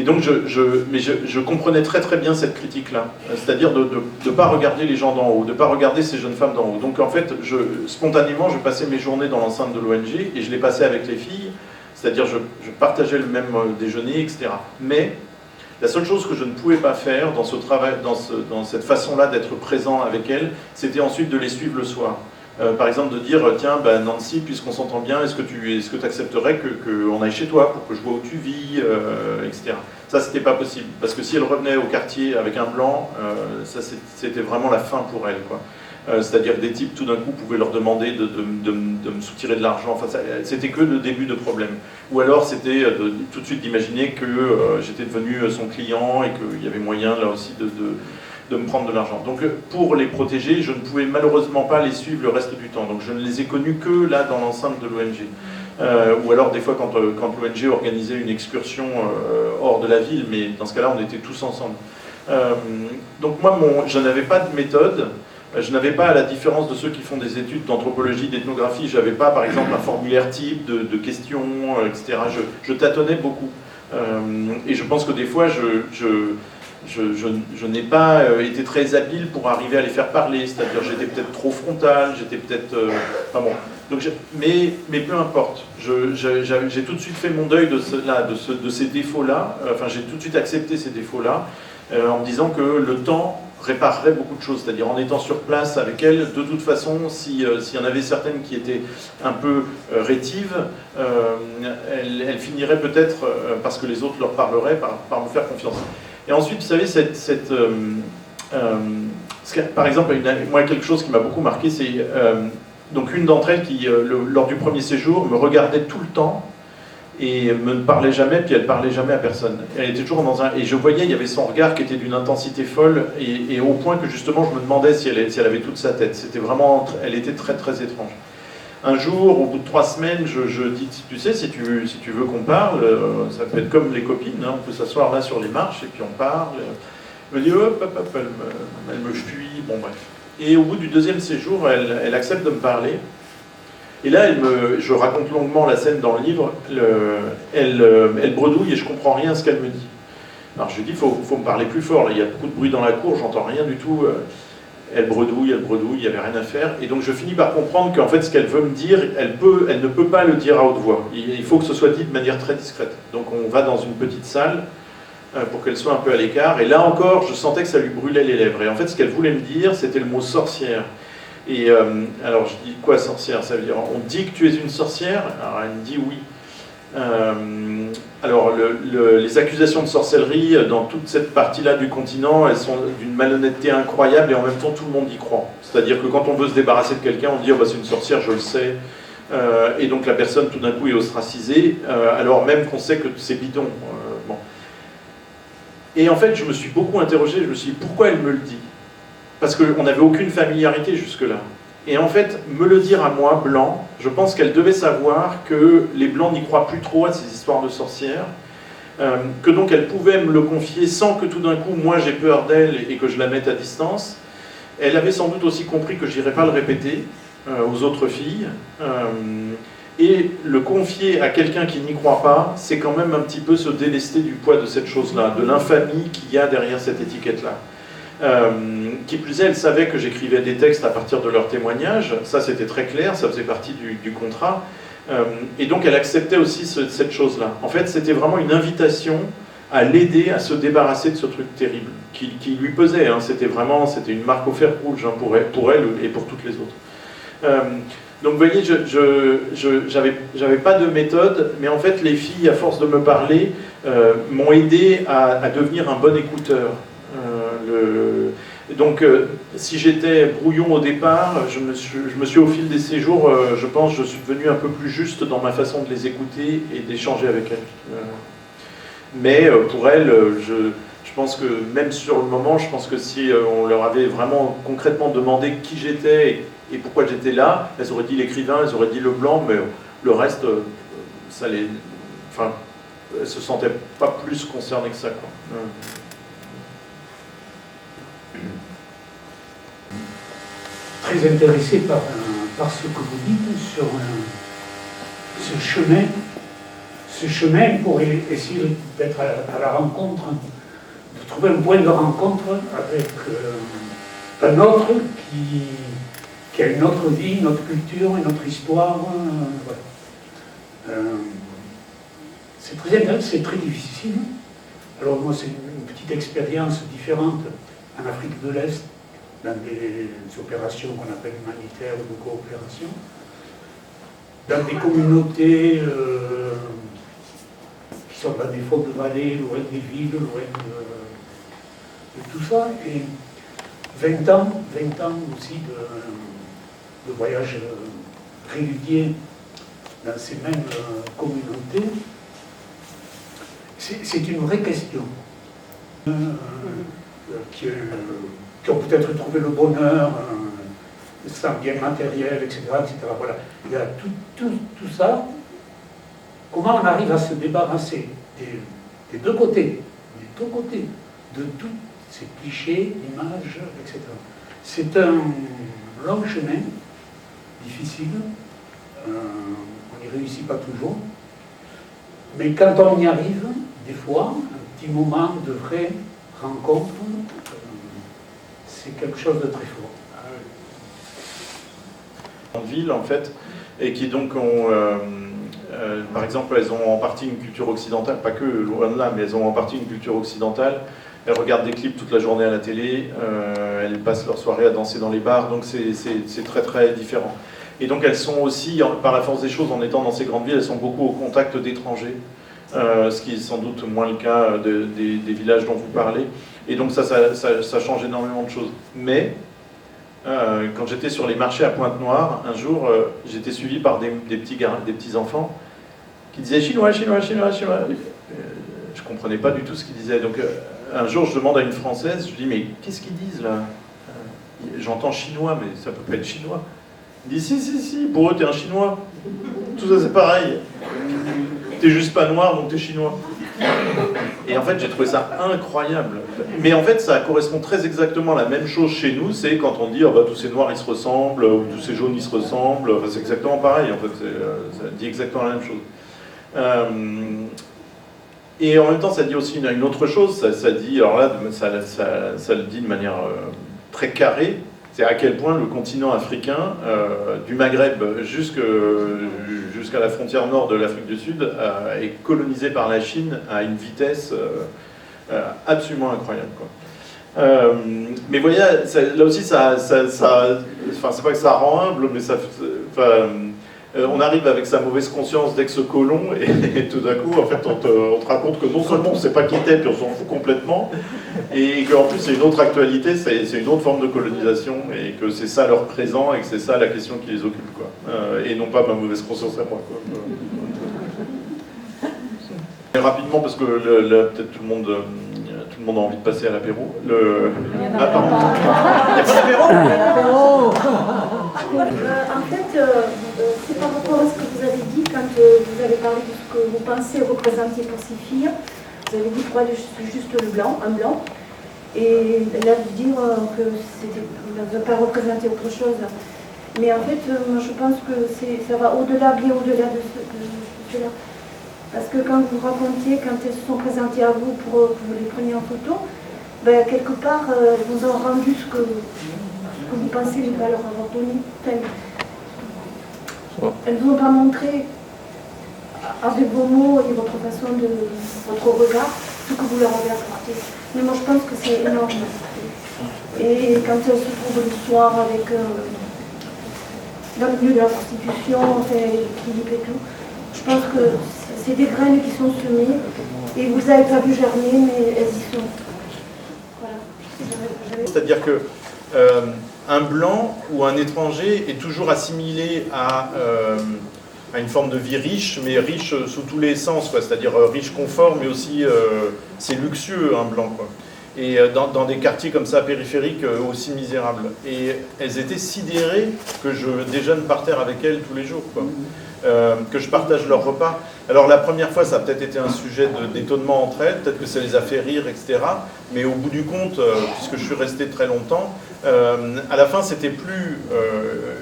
donc je comprenais très très bien cette critique-là, c'est-à-dire de ne pas regarder les gens d'en haut, de ne pas regarder ces jeunes femmes d'en haut. Donc en fait, spontanément, je passais mes journées dans l'enceinte de l'ONG, et je les passais avec les filles, c'est-à-dire je partageais le même déjeuner, etc. Mais La seule chose que je ne pouvais pas faire dans ce travail, dans cette façon-là d'être présent avec elle, c'était ensuite de les suivre le soir. Par exemple, de dire, tiens, bah, Nancy, puisqu'on s'entend bien, est-ce que tu accepterais qu'on aille chez toi pour que je vois où tu vis, etc. Ça, c'était pas possible. Parce que si elle revenait au quartier avec un blanc, ça, c'était vraiment la fin pour elle, quoi. C'est-à-dire que des types, tout d'un coup, pouvaient leur demander de me soutirer de l'argent. Enfin, c'était que le début de problème. Ou alors, c'était tout de suite d'imaginer que j'étais devenu son client et qu'il y avait moyen, là aussi, de me prendre de l'argent. Donc, pour les protéger, je ne pouvais malheureusement pas les suivre le reste du temps. Donc, je ne les ai connus que là, dans l'enceinte de l'ONG. Ou alors, des fois, quand l'ONG organisait une excursion hors de la ville, mais dans ce cas-là, on était tous ensemble. Donc, moi, je n'avais pas de méthode. Je n'avais pas, à la différence de ceux qui font des études d'anthropologie, d'ethnographie, je n'avais pas, par exemple, un formulaire type de questions, etc. Je tâtonnais beaucoup. Et je pense que des fois, je n'ai pas été très habile pour arriver à les faire parler. C'est-à-dire, j'étais peut-être trop frontal, j'étais peut-être... enfin bon. Donc, mais peu importe. J'ai tout de suite fait mon deuil de ces défauts-là. Enfin, j'ai tout de suite accepté ces défauts-là, en me disant que le temps réparerait beaucoup de choses, c'est-à-dire en étant sur place avec elle, de toute façon, s'il y en avait certaines qui étaient un peu rétives, elles finiraient peut-être, parce que les autres leur parleraient, par me faire confiance. Et ensuite, vous savez, par exemple, moi, quelque chose qui m'a beaucoup marqué, c'est donc une d'entre elles qui, lors du premier séjour, me regardait tout le temps, et me ne parlait jamais, puis elle parlait jamais à personne. Elle était toujours dans un... Et je voyais, il y avait son regard qui était d'une intensité folle, et au point que justement je me demandais si elle avait toute sa tête. C'était vraiment... Elle était très très étrange. Un jour, au bout de 3 semaines, je dis, tu sais, si tu veux qu'on parle, ça peut être comme les copines, hein, on peut s'asseoir là sur les marches, et puis on parle. Elle me dit, hop, hop, hop, elle me fuit, bon bref. Et au bout du 2e séjour, elle accepte de me parler. Et là, je raconte longuement la scène dans le livre, elle bredouille et je comprends rien à ce qu'elle me dit. Alors je lui dis, il faut me parler plus fort, là, il y a beaucoup de bruit dans la cour, j'entends rien du tout. Elle bredouille, il n'y avait rien à faire. Et donc je finis par comprendre qu'en fait, ce qu'elle veut me dire, elle ne peut pas le dire à haute voix. Il faut que ce soit dit de manière très discrète. Donc on va dans une petite salle pour qu'elle soit un peu à l'écart. Et là encore, je sentais que ça lui brûlait les lèvres. Et en fait, ce qu'elle voulait me dire, c'était le mot sorcière. Et alors je dis, quoi sorcière? Ça veut dire, on dit que tu es une sorcière? Alors elle me dit oui. Alors les accusations de sorcellerie dans toute cette partie-là du continent, elles sont d'une malhonnêteté incroyable et en même temps tout le monde y croit. C'est-à-dire que quand on veut se débarrasser de quelqu'un, on dit, oh, bah, c'est une sorcière, je le sais. Et donc la personne tout d'un coup est ostracisée, alors même qu'on sait que c'est bidon. Bon. Et en fait, je me suis beaucoup interrogé, je me suis dit, pourquoi elle me le dit? Parce qu'on n'avait aucune familiarité jusque-là. Et en fait, me le dire à moi, blanc, je pense qu'elle devait savoir que les blancs n'y croient plus trop à ces histoires de sorcières, que donc elle pouvait me le confier sans que tout d'un coup, moi j'ai peur d'elle et que je la mette à distance. Elle avait sans doute aussi compris que je n'irais pas le répéter aux autres filles. Et le confier à quelqu'un qui n'y croit pas, c'est quand même un petit peu se délester du poids de cette chose-là, de l'infamie qu'il y a derrière cette étiquette-là. Qui plus est, elle savait que j'écrivais des textes à partir de leurs témoignages, ça c'était très clair, ça faisait partie du contrat, et donc elle acceptait aussi cette chose-là. En fait, c'était vraiment une invitation à l'aider à se débarrasser de ce truc terrible, qui lui pesait, hein. C'était une marque au fer rouge, hein, pour elle et pour toutes les autres. Donc vous voyez, j'avais pas de méthode, mais en fait les filles, à force de me parler, m'ont aidé à devenir un bon écouteur. Donc si j'étais brouillon au départ, je me suis au fil des séjours, je pense, je suis devenu un peu plus juste dans ma façon de les écouter et d'échanger avec elles. Mais pour elles, je pense que même sur le moment, je pense que si on leur avait vraiment concrètement demandé qui j'étais et pourquoi j'étais là, elles auraient dit l'écrivain, elles auraient dit le blanc, mais le reste, ça les... Enfin, elles se sentaient pas plus concernées que ça, quoi. Très intéressé par ce que vous dites sur ce chemin pour essayer d'être à la rencontre, de trouver un point de rencontre avec un autre qui a une autre vie, une autre culture, une autre histoire. Voilà. C'est très intéressant, c'est très difficile. Alors moi, c'est une petite expérience différente en Afrique de l'Est, dans des opérations qu'on appelle humanitaires ou de coopération, dans des communautés qui sont dans des fonds de vallée, loin des villes, loin de tout ça. Et 20 ans aussi de voyages réguliers dans ces mêmes communautés. C'est une vraie question. Qui ont peut-être trouvé le bonheur, sans bien matériel, etc., etc. Voilà. Il y a tout ça. Comment on arrive à se débarrasser des deux côtés, de tous ces clichés, images, etc. C'est un long chemin, difficile. On n'y réussit pas toujours. Mais quand on y arrive, des fois, un petit moment de vraie rencontre, c'est quelque chose de très fort. En ville, en fait, et qui donc ont, par exemple, elles ont en partie une culture occidentale, pas que loin de là, mais elles ont en partie une culture occidentale. Elles regardent des clips toute la journée à la télé, elles passent leur soirée à danser dans les bars, donc c'est très très différent. Et donc elles sont aussi, par la force des choses, en étant dans ces grandes villes, elles sont beaucoup au contact d'étrangers, ce qui est sans doute moins le cas des villages dont vous parlez. Et donc ça change énormément de choses. Mais quand j'étais sur les marchés à Pointe-Noire, un jour, j'étais suivi par des petits enfants qui disaient chinois, chinois, chinois, chinois. Je comprenais pas du tout ce qu'ils disaient. Donc un jour, je demande à une Française, je lui dis mais qu'est-ce qu'ils disent là? J'entends chinois, mais ça peut pas être chinois. Il dit si, pour eux t'es un chinois. Tout ça c'est pareil. T'es juste pas noir, donc t'es chinois. Et en fait, j'ai trouvé ça incroyable. Mais en fait, ça correspond très exactement à la même chose chez nous. C'est quand on dit oh, bah, tous ces noirs ils se ressemblent, ou tous ces jaunes ils se ressemblent. Enfin, c'est exactement pareil. En fait, ça dit exactement la même chose. Et en même temps, ça dit aussi une autre chose. Ça dit, alors là, ça le dit de manière très carrée. C'est à quel point le continent africain, du Maghreb jusqu'à la frontière nord de l'Afrique du Sud, est colonisé par la Chine à une vitesse absolument incroyable, quoi. Mais vous voyez, là aussi, enfin, c'est pas que ça rend humble, mais on arrive avec sa mauvaise conscience d'ex-colon et tout d'un coup, en fait, on te raconte que non seulement on ne sait pas qui t'es, puis on s'en fout complètement, et qu'en plus c'est une autre actualité, c'est une autre forme de colonisation, et que c'est ça leur présent, et que c'est ça la question qui les occupe, quoi. Et non pas ma mauvaise conscience à moi, quoi. Et rapidement, parce que peut-être tout le monde a envie de passer à l'apéro. Ah, pardon. Il n'y a pas d'apéro. En fait, c'est par rapport à ce que vous avez dit quand vous avez parlé de ce que vous pensez représenter pour ces filles. Vous avez dit pour elles juste le blanc, un blanc. Et là, de dire que ça ne veut pas représenter autre chose. Mais en fait, moi je pense que ça va au-delà, bien au-delà de cela. Parce que quand vous racontiez, quand elles se sont présentées à vous pour que vous les preniez en photo, ben, quelque part, elles vous ont rendu ce que vous pensez ne pas leur avoir donné. Enfin, elles ne vous ont pas montré, avec vos mots et votre façon de votre regard, ce que vous leur avez apporté. Mais moi je pense que c'est énorme. Et quand elles se trouvent le soir avec, dans le milieu de la prostitution, enfin, l'équilibre et tout, je pense que c'est des graines qui sont semées et vous n'avez pas vu germer, mais elles y sont. Voilà. C'est-à-dire que un blanc ou un étranger est toujours assimilé à une forme de vie riche, mais riche sous tous les sens, quoi. C'est-à-dire riche confort, mais aussi c'est luxueux un blanc, quoi. Et dans des quartiers comme ça périphériques aussi misérables. Et elles étaient sidérées que je déjeune par terre avec elles tous les jours, quoi. Que je partage leur repas. Alors la première fois, ça a peut-être été un sujet d'étonnement entre elles, peut-être que ça les a fait rire, etc. Mais au bout du compte, puisque je suis resté très longtemps, à la fin, c'était plus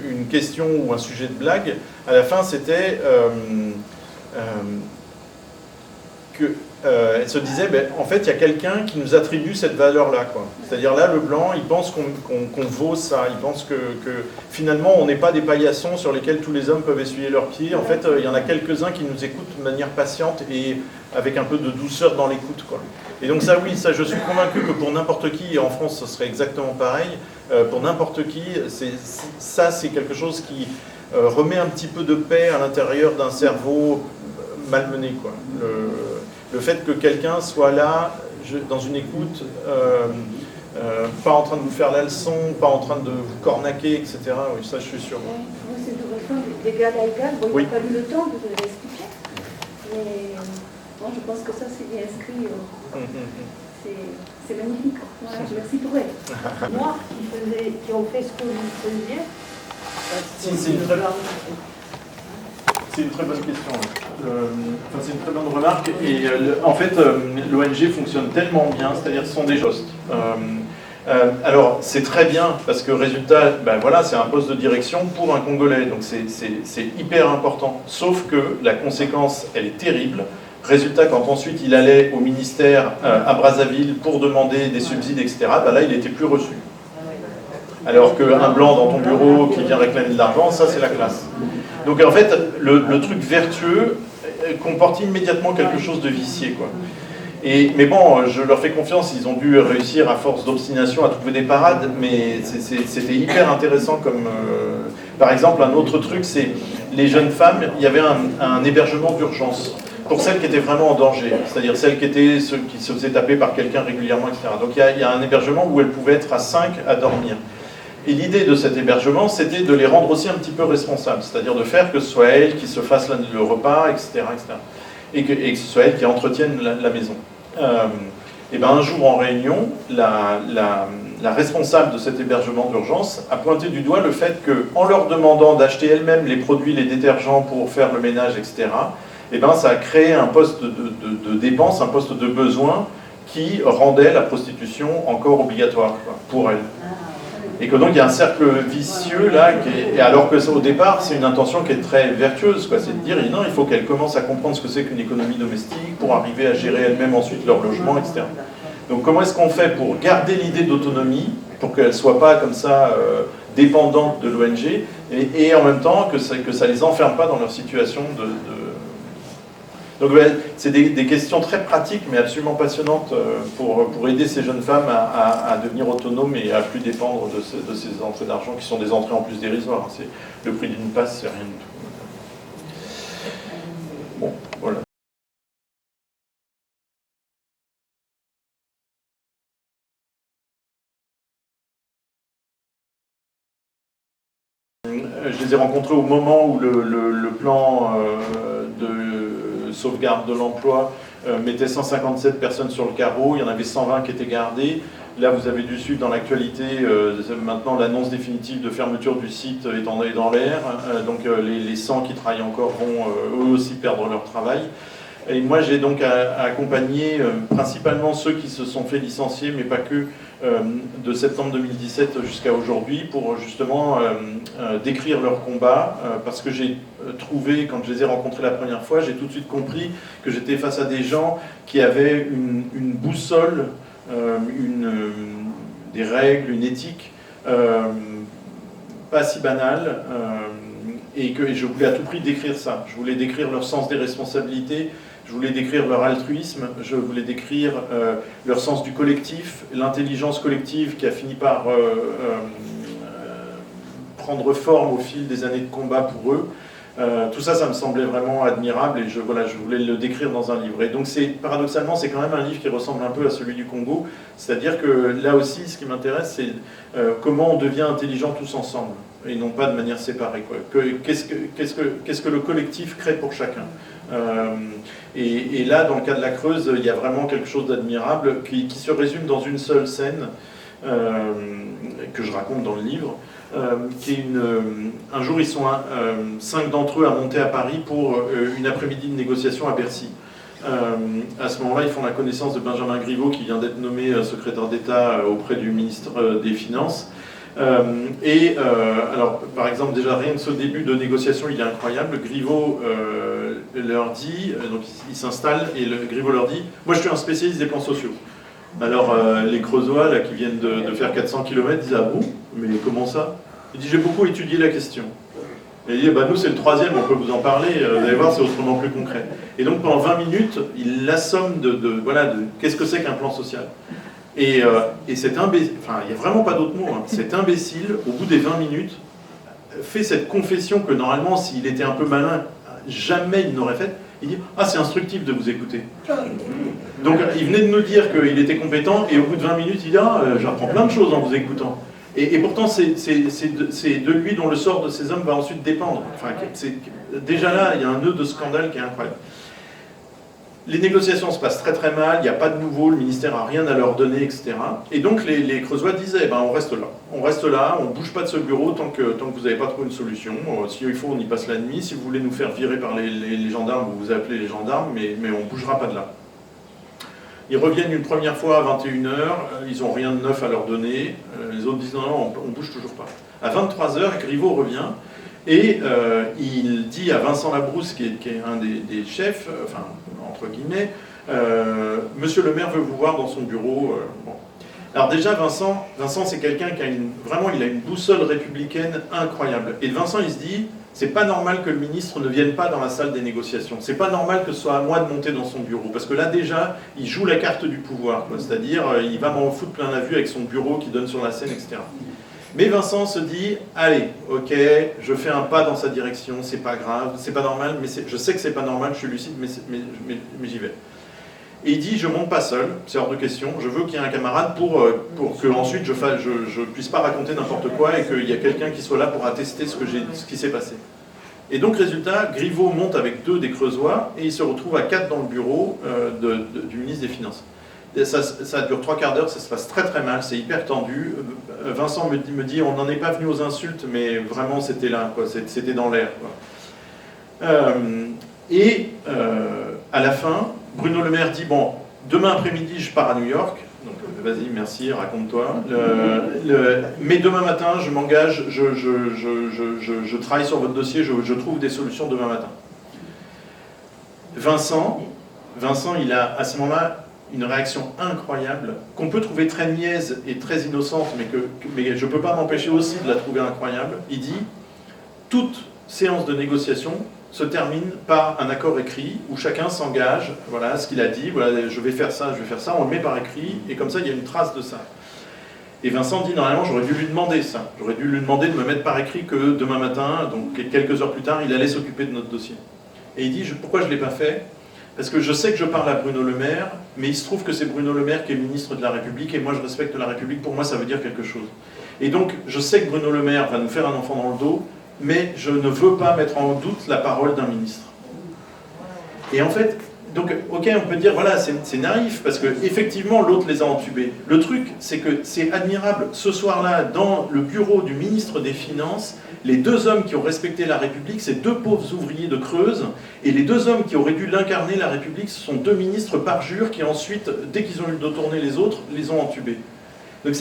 une question ou un sujet de blague. À la fin, c'était elle se disait, ben, en fait, il y a quelqu'un qui nous attribue cette valeur-là, quoi. C'est-à-dire là, le blanc, il pense qu'on vaut ça, il pense que finalement, on n'est pas des paillassons sur lesquels tous les hommes peuvent essuyer leurs pieds. En fait, il y en a quelques-uns qui nous écoutent de manière patiente et avec un peu de douceur dans l'écoute, quoi. Et donc ça, oui, ça, je suis convaincu que pour n'importe qui, et en France ce serait exactement pareil, pour n'importe qui, ça c'est quelque chose qui remet un petit peu de paix à l'intérieur d'un cerveau malmené, quoi. Le fait que quelqu'un soit là, dans une écoute, pas en train de vous faire la leçon, pas en train de vous cornaquer, etc. Oui, ça je suis sûr. Oui, c'est une relation d'égal à égal. Bon, Oui. il n'a pas eu le temps de vous l'expliquer. Mais bon, je pense que ça, c'est bien inscrit. C'est magnifique. Voilà, merci pour elle. Moi, qui ont fait ce que vous faisiez. Si, c'est une très bonne question. Enfin, c'est une très bonne remarque. Et en fait, l'ONG fonctionne tellement bien, c'est-à-dire ce sont des postes. Alors, c'est très bien, parce que résultat, ben voilà, c'est un poste de direction pour un Congolais. Donc, c'est hyper important. Sauf que la conséquence, elle est terrible. Résultat, quand ensuite il allait au ministère à Brazzaville pour demander des subsides, etc., ben là, il n'était plus reçu. Alors qu'un blanc dans ton bureau qui vient réclamer de l'argent, ça, c'est la classe. Donc, en fait, le truc vertueux comporte immédiatement quelque chose de vicié, quoi. Mais bon, je leur fais confiance, ils ont dû réussir à force d'obstination à trouver des parades, mais c'était hyper intéressant comme... par exemple, un autre truc, c'est les jeunes femmes, il y avait un hébergement d'urgence pour celles qui étaient vraiment en danger, c'est-à-dire celles qui se faisaient taper par quelqu'un régulièrement, etc. Donc il y a un hébergement où elles pouvaient être à 5 à dormir. Et l'idée de cet hébergement, c'était de les rendre aussi un petit peu responsables, c'est-à-dire de faire que ce soit elles qui se fassent le repas, etc., etc. Et que ce soit elles qui entretiennent la maison. Et ben un jour en réunion, la responsable de cet hébergement d'urgence a pointé du doigt le fait qu'en leur demandant d'acheter elles-mêmes les produits, les détergents pour faire le ménage, etc., et ben ça a créé un poste de dépense, un poste de besoin qui rendait la prostitution encore obligatoire, quoi, pour elles. Et que donc il y a un cercle vicieux là, et alors qu'au départ c'est une intention qui est très vertueuse, quoi, c'est de dire non, il faut qu'elles commencent à comprendre ce que c'est qu'une économie domestique pour arriver à gérer elles-mêmes ensuite leur logement, etc. Donc comment est-ce qu'on fait pour garder l'idée d'autonomie, pour qu'elles ne soient pas comme ça dépendantes de l'ONG, et en même temps que ça ne les enferme pas dans leur situation de... Donc c'est des questions très pratiques mais absolument passionnantes pour aider ces jeunes femmes à devenir autonomes et à plus dépendre de ces entrées d'argent qui sont des entrées en plus dérisoires. Le prix d'une passe, c'est rien du tout. Bon, voilà. Je les ai rencontrés au moment où le plan de sauvegarde de l'emploi mettait 157 personnes sur le carreau, il y en avait 120 qui étaient gardées. Là, vous avez dû suivre dans l'actualité, maintenant l'annonce définitive de fermeture du site est dans l'air, donc les 100 qui travaillent encore vont eux aussi perdre leur travail. Et moi, j'ai donc accompagné principalement ceux qui se sont fait licencier, mais pas que, de septembre 2017 jusqu'à aujourd'hui, pour justement décrire leur combat, parce que j'ai trouvé, quand je les ai rencontrés la première fois, j'ai tout de suite compris que j'étais face à des gens qui avaient une boussole, des règles, une éthique pas si banale, et je voulais à tout prix décrire ça. Je voulais décrire leur sens des responsabilités, je voulais décrire leur altruisme, je voulais décrire leur sens du collectif, l'intelligence collective qui a fini par prendre forme au fil des années de combat pour eux. Tout ça, ça me semblait vraiment admirable et je voulais le décrire dans un livre. Et donc paradoxalement, c'est quand même un livre qui ressemble un peu à celui du Congo. C'est-à-dire que là aussi, ce qui m'intéresse, c'est comment on devient intelligent tous ensemble et non pas de manière séparée, quoi. Qu'est-ce que le collectif crée pour chacun. Et là, dans le cas de la Creuse, il y a vraiment quelque chose d'admirable qui se résume dans une seule scène que je raconte dans le livre. Qui est un jour, ils sont 5 d'entre eux à monter à Paris pour une après-midi de négociation à Bercy. À ce moment-là, ils font la connaissance de Benjamin Griveaux, qui vient d'être nommé secrétaire d'État auprès du ministre des Finances. Alors, par exemple, déjà, rien que ce début de négociation, il est incroyable. Griveaux leur dit, donc ils s'installent, et Griveaux leur dit « Moi, je suis un spécialiste des plans sociaux ». Alors, les Creusois, là, qui viennent de faire 400 km, disent « Ah bon? Mais comment ça ?» Il dit « J'ai beaucoup étudié la question. » Et il dit, bah, nous c'est le troisième, on peut vous en parler, vous allez voir, c'est autrement plus concret. Et donc pendant 20 minutes, il l'assomme voilà, qu'est-ce que c'est qu'un plan social. Et cet imbécile, enfin il n'y a vraiment pas d'autre mot, hein, cet imbécile, au bout des 20 minutes, fait cette confession que normalement, s'il était un peu malin, jamais il n'aurait faite. Il dit, ah c'est instructif de vous écouter. Donc il venait de nous dire qu'il était compétent, et au bout de 20 minutes, il dit, ah j'apprends plein de choses en vous écoutant. Et pourtant, c'est de lui dont le sort de ces hommes va ensuite dépendre. Enfin, déjà là, il y a un nœud de scandale qui est incroyable. Les négociations se passent très très mal, il n'y a pas de nouveau, le ministère n'a rien à leur donner, etc. Et donc les Creusois disaient, eh ben, on reste là, on ne bouge pas de ce bureau tant que vous n'avez pas trouvé une solution. S'il faut, on y passe la nuit. Si vous voulez nous faire virer par les gendarmes, vous appelez les gendarmes, mais on ne bougera pas de là. Ils reviennent une première fois à 21h, ils n'ont rien de neuf à leur donner, les autres disent non, on ne bouge toujours pas. À 23h, Griveaux revient et il dit à Vincent Labrousse, qui est un des chefs, enfin, entre guillemets, Monsieur le maire veut vous voir dans son bureau. Bon. Alors déjà, Vincent c'est quelqu'un qui a il a une boussole républicaine incroyable. Et Vincent, il se dit, c'est pas normal que le ministre ne vienne pas dans la salle des négociations. C'est pas normal que ce soit à moi de monter dans son bureau. Parce que là, déjà, il joue la carte du pouvoir. C'est-à-dire, il va m'en foutre plein la vue avec son bureau qui donne sur la scène, etc. Mais Vincent se dit, allez, ok, je fais un pas dans sa direction, c'est pas grave, c'est pas normal, mais je sais que c'est pas normal, je suis lucide, mais j'y vais. Et il dit, je monte pas seul, c'est hors de question, je veux qu'il y ait un camarade pour que ensuite je puisse pas raconter n'importe quoi et qu'il y a quelqu'un qui soit là pour attester ce qui s'est passé. Et donc, résultat, Griveaux monte avec 2 des Creusois et il se retrouve à 4 dans le bureau du ministre des Finances. Et ça dure 3 quarts d'heure, ça se passe très très mal, c'est hyper tendu. Vincent me dit, on n'en est pas venu aux insultes, mais vraiment c'était là, c'était dans l'air. À la fin, Bruno Le Maire dit, bon, demain après-midi je pars à New York, donc vas-y, merci, raconte-toi. Mais demain matin, je m'engage, je travaille sur votre dossier, je trouve des solutions demain matin. Vincent, il a à ce moment-là une réaction incroyable, qu'on peut trouver très niaise et très innocente, mais je ne peux pas m'empêcher aussi de la trouver incroyable. Il dit, toute séance de négociation se termine par un accord écrit, où chacun s'engage, voilà ce qu'il a dit, voilà, je vais faire ça, on le met par écrit, et comme ça il y a une trace de ça. Et Vincent dit, normalement j'aurais dû lui demander ça, j'aurais dû lui demander de me mettre par écrit que demain matin, donc quelques heures plus tard, il allait s'occuper de notre dossier. Et il dit, pourquoi je ne l'ai pas fait ? Parce que je sais que je parle à Bruno Le Maire, mais il se trouve que c'est Bruno Le Maire qui est ministre de la République, et moi je respecte la République, pour moi ça veut dire quelque chose. Et donc je sais que Bruno Le Maire va nous faire un enfant dans le dos, mais je ne veux pas mettre en doute la parole d'un ministre. Et en fait, donc ok, on peut dire, voilà, c'est naïf, parce qu'effectivement l'autre les a entubés. Le truc, c'est que c'est admirable, ce soir-là, dans le bureau du ministre des Finances, les 2 hommes qui ont respecté la République, c'est 2 pauvres ouvriers de Creuse, et les 2 hommes qui auraient dû l'incarner, la République, ce sont 2 ministres parjures qui ensuite, dès qu'ils ont eu le dos tourné les autres, les ont entubés. Donc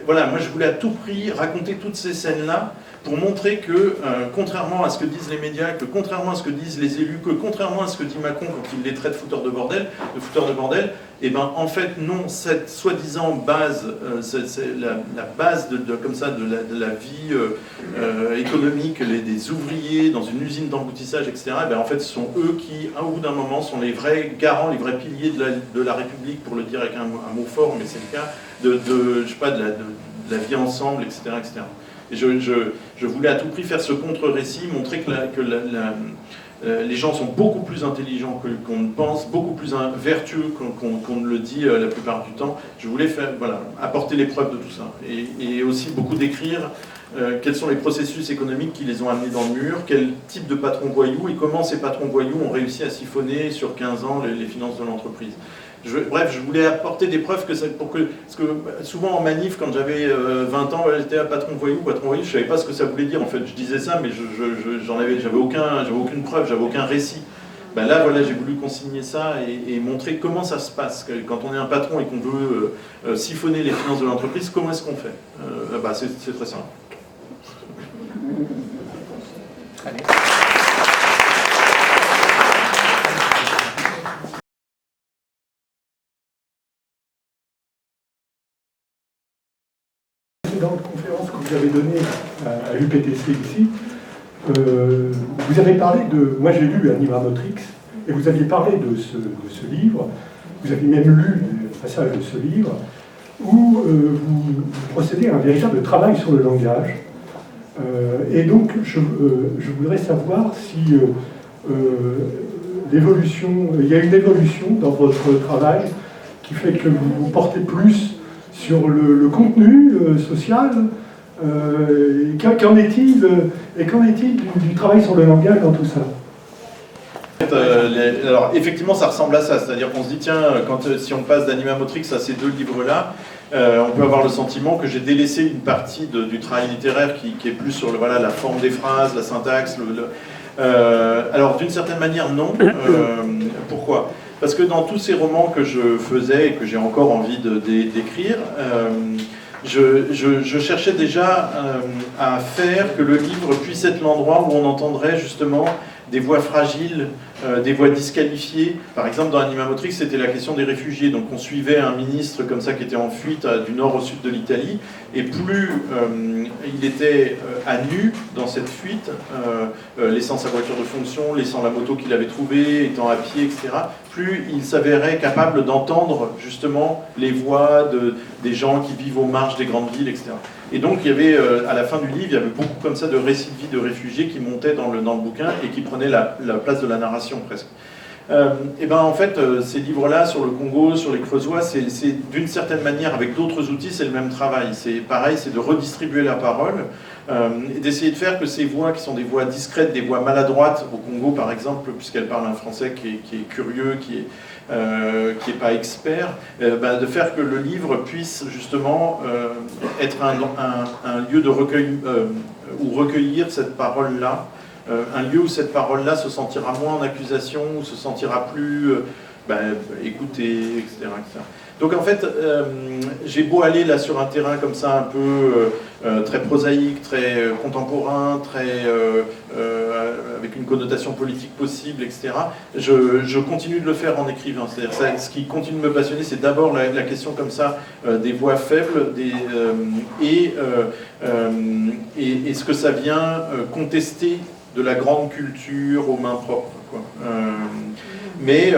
voilà, moi je voulais à tout prix raconter toutes ces scènes-là pour montrer que, contrairement à ce que disent les médias, que contrairement à ce que disent les élus, que contrairement à ce que dit Macron quand il les traite de fouteurs de bordel, et ben en fait non, cette soi-disant base, c'est la base comme ça de la vie économique, des ouvriers dans une usine d'emboutissage, etc. Et ben en fait ce sont eux qui, à un bout d'un moment, sont les vrais garants, les vrais piliers de la République, pour le dire avec un mot fort, mais c'est le cas, je sais pas, de la vie ensemble, etc., etc. Et je voulais à tout prix faire ce contre-récit, montrer que les gens sont beaucoup plus intelligents qu'on ne pense, beaucoup plus vertueux qu'on ne le dit la plupart du temps. Je voulais apporter les preuves de tout ça. Et aussi beaucoup décrire quels sont les processus économiques qui les ont amenés dans le mur, quel type de patrons voyous et comment ces patrons voyous ont réussi à siphonner sur 15 ans les finances de l'entreprise. Bref, je voulais apporter des preuves parce que souvent en manif, quand j'avais 20 ans, j'étais à patron voyou, je savais pas ce que ça voulait dire en fait. Je disais ça, mais j'avais aucune preuve, j'avais aucun récit. Ben là, voilà, j'ai voulu consigner ça et montrer comment ça se passe. Quand on est un patron et qu'on veut siphonner les finances de l'entreprise, comment est-ce qu'on fait ? C'est très simple. Allez. Dans la conférence que vous avez donnée à l'UPTC ici, Vous avez parlé de... Moi, j'ai lu Anima Motrix, et vous aviez parlé de ce livre. Vous avez même lu un passage de ce livre, où vous procédez à un véritable travail sur le langage. Et donc, je voudrais savoir si l'évolution, il y a une évolution dans votre travail qui fait que vous portez plus sur le contenu social. Qu'en est-il du travail sur le langage dans tout ça? Alors effectivement ça ressemble à ça, c'est-à-dire qu'on se dit tiens, si on passe d'Anima Motrix à ces deux livres-là, on peut avoir le sentiment que j'ai délaissé une partie du travail littéraire qui est plus sur la forme des phrases, la syntaxe. Alors d'une certaine manière non. Pourquoi ? Parce que dans tous ces romans que je faisais et que j'ai encore envie d'écrire, je cherchais déjà à faire que le livre puisse être l'endroit où on entendrait justement des voix fragiles, des voix disqualifiées. Par exemple, dans Anima Motrix, c'était la question des réfugiés. Donc on suivait un ministre comme ça qui était en fuite du nord au sud de l'Italie, et plus il était à nu dans cette fuite, laissant sa voiture de fonction, laissant la moto qu'il avait trouvée, étant à pied, etc., plus il s'avérait capable d'entendre justement les voix des gens qui vivent aux marges des grandes villes, etc. Et donc il y avait, à la fin du livre, il y avait beaucoup comme ça de récits de vie de réfugiés qui montaient dans le bouquin et qui prenaient la place de la narration presque. Et ben en fait, ces livres-là sur le Congo, sur les Creusois, c'est d'une certaine manière, avec d'autres outils, c'est le même travail. C'est pareil, c'est de redistribuer la parole, et d'essayer de faire que ces voix, qui sont des voix discrètes, des voix maladroites, au Congo par exemple, puisqu'elle parle un français qui est curieux, qui est pas expert, de faire que le livre puisse justement être un lieu de recueil, où recueillir cette parole-là, un lieu où cette parole-là se sentira moins en accusation, où se sentira plus écoutée, etc., etc. Donc en fait, j'ai beau aller là sur un terrain comme ça, un peu très prosaïque, très contemporain, avec une connotation politique possible, etc., je continue de le faire en écrivant. C'est-à-dire ce qui continue de me passionner, c'est d'abord la question comme ça des voix faibles, et ce que ça vient contester de la grande culture aux mains propres, quoi. Mais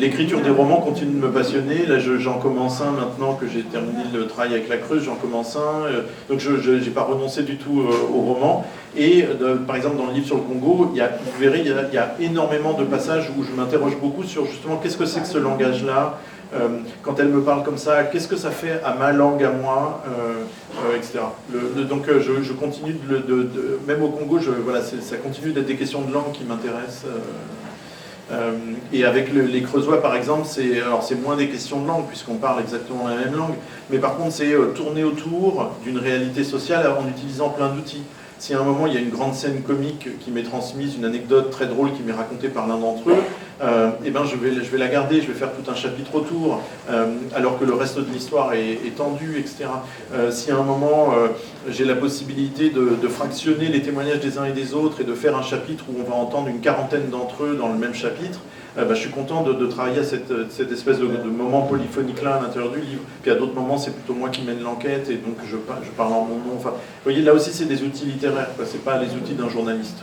l'écriture des romans continue de me passionner. Là, j'en commence un maintenant que j'ai terminé le travail avec La Creuse, j'en commence un. Donc, je n'ai pas renoncé du tout au roman. Et par exemple, dans le livre sur le Congo, vous verrez, il y a énormément de passages où je m'interroge beaucoup sur justement qu'est-ce que c'est que ce langage-là. Quand elle me parle comme ça, qu'est-ce que ça fait à ma langue, à moi, etc. Donc je continue, même au Congo, ça continue d'être des questions de langue qui m'intéressent. Et avec les Creusois, par exemple, c'est moins des questions de langue, puisqu'on parle exactement la même langue, mais par contre, c'est tourner autour d'une réalité sociale en utilisant plein d'outils. Si à un moment, il y a une grande scène comique qui m'est transmise, une anecdote très drôle qui m'est racontée par l'un d'entre eux, je vais la garder, je vais faire tout un chapitre autour, alors que le reste de l'histoire est tendu, etc. Si à un moment, j'ai la possibilité de fractionner les témoignages des uns et des autres et de faire un chapitre où on va entendre une quarantaine d'entre eux dans le même chapitre, je suis content de travailler à cette espèce de moment polyphonique-là à l'intérieur du livre. Puis à d'autres moments, c'est plutôt moi qui mène l'enquête et donc je parle en mon nom. Enfin, vous voyez, là aussi, c'est des outils littéraires, quoi. C'est pas les outils d'un journaliste.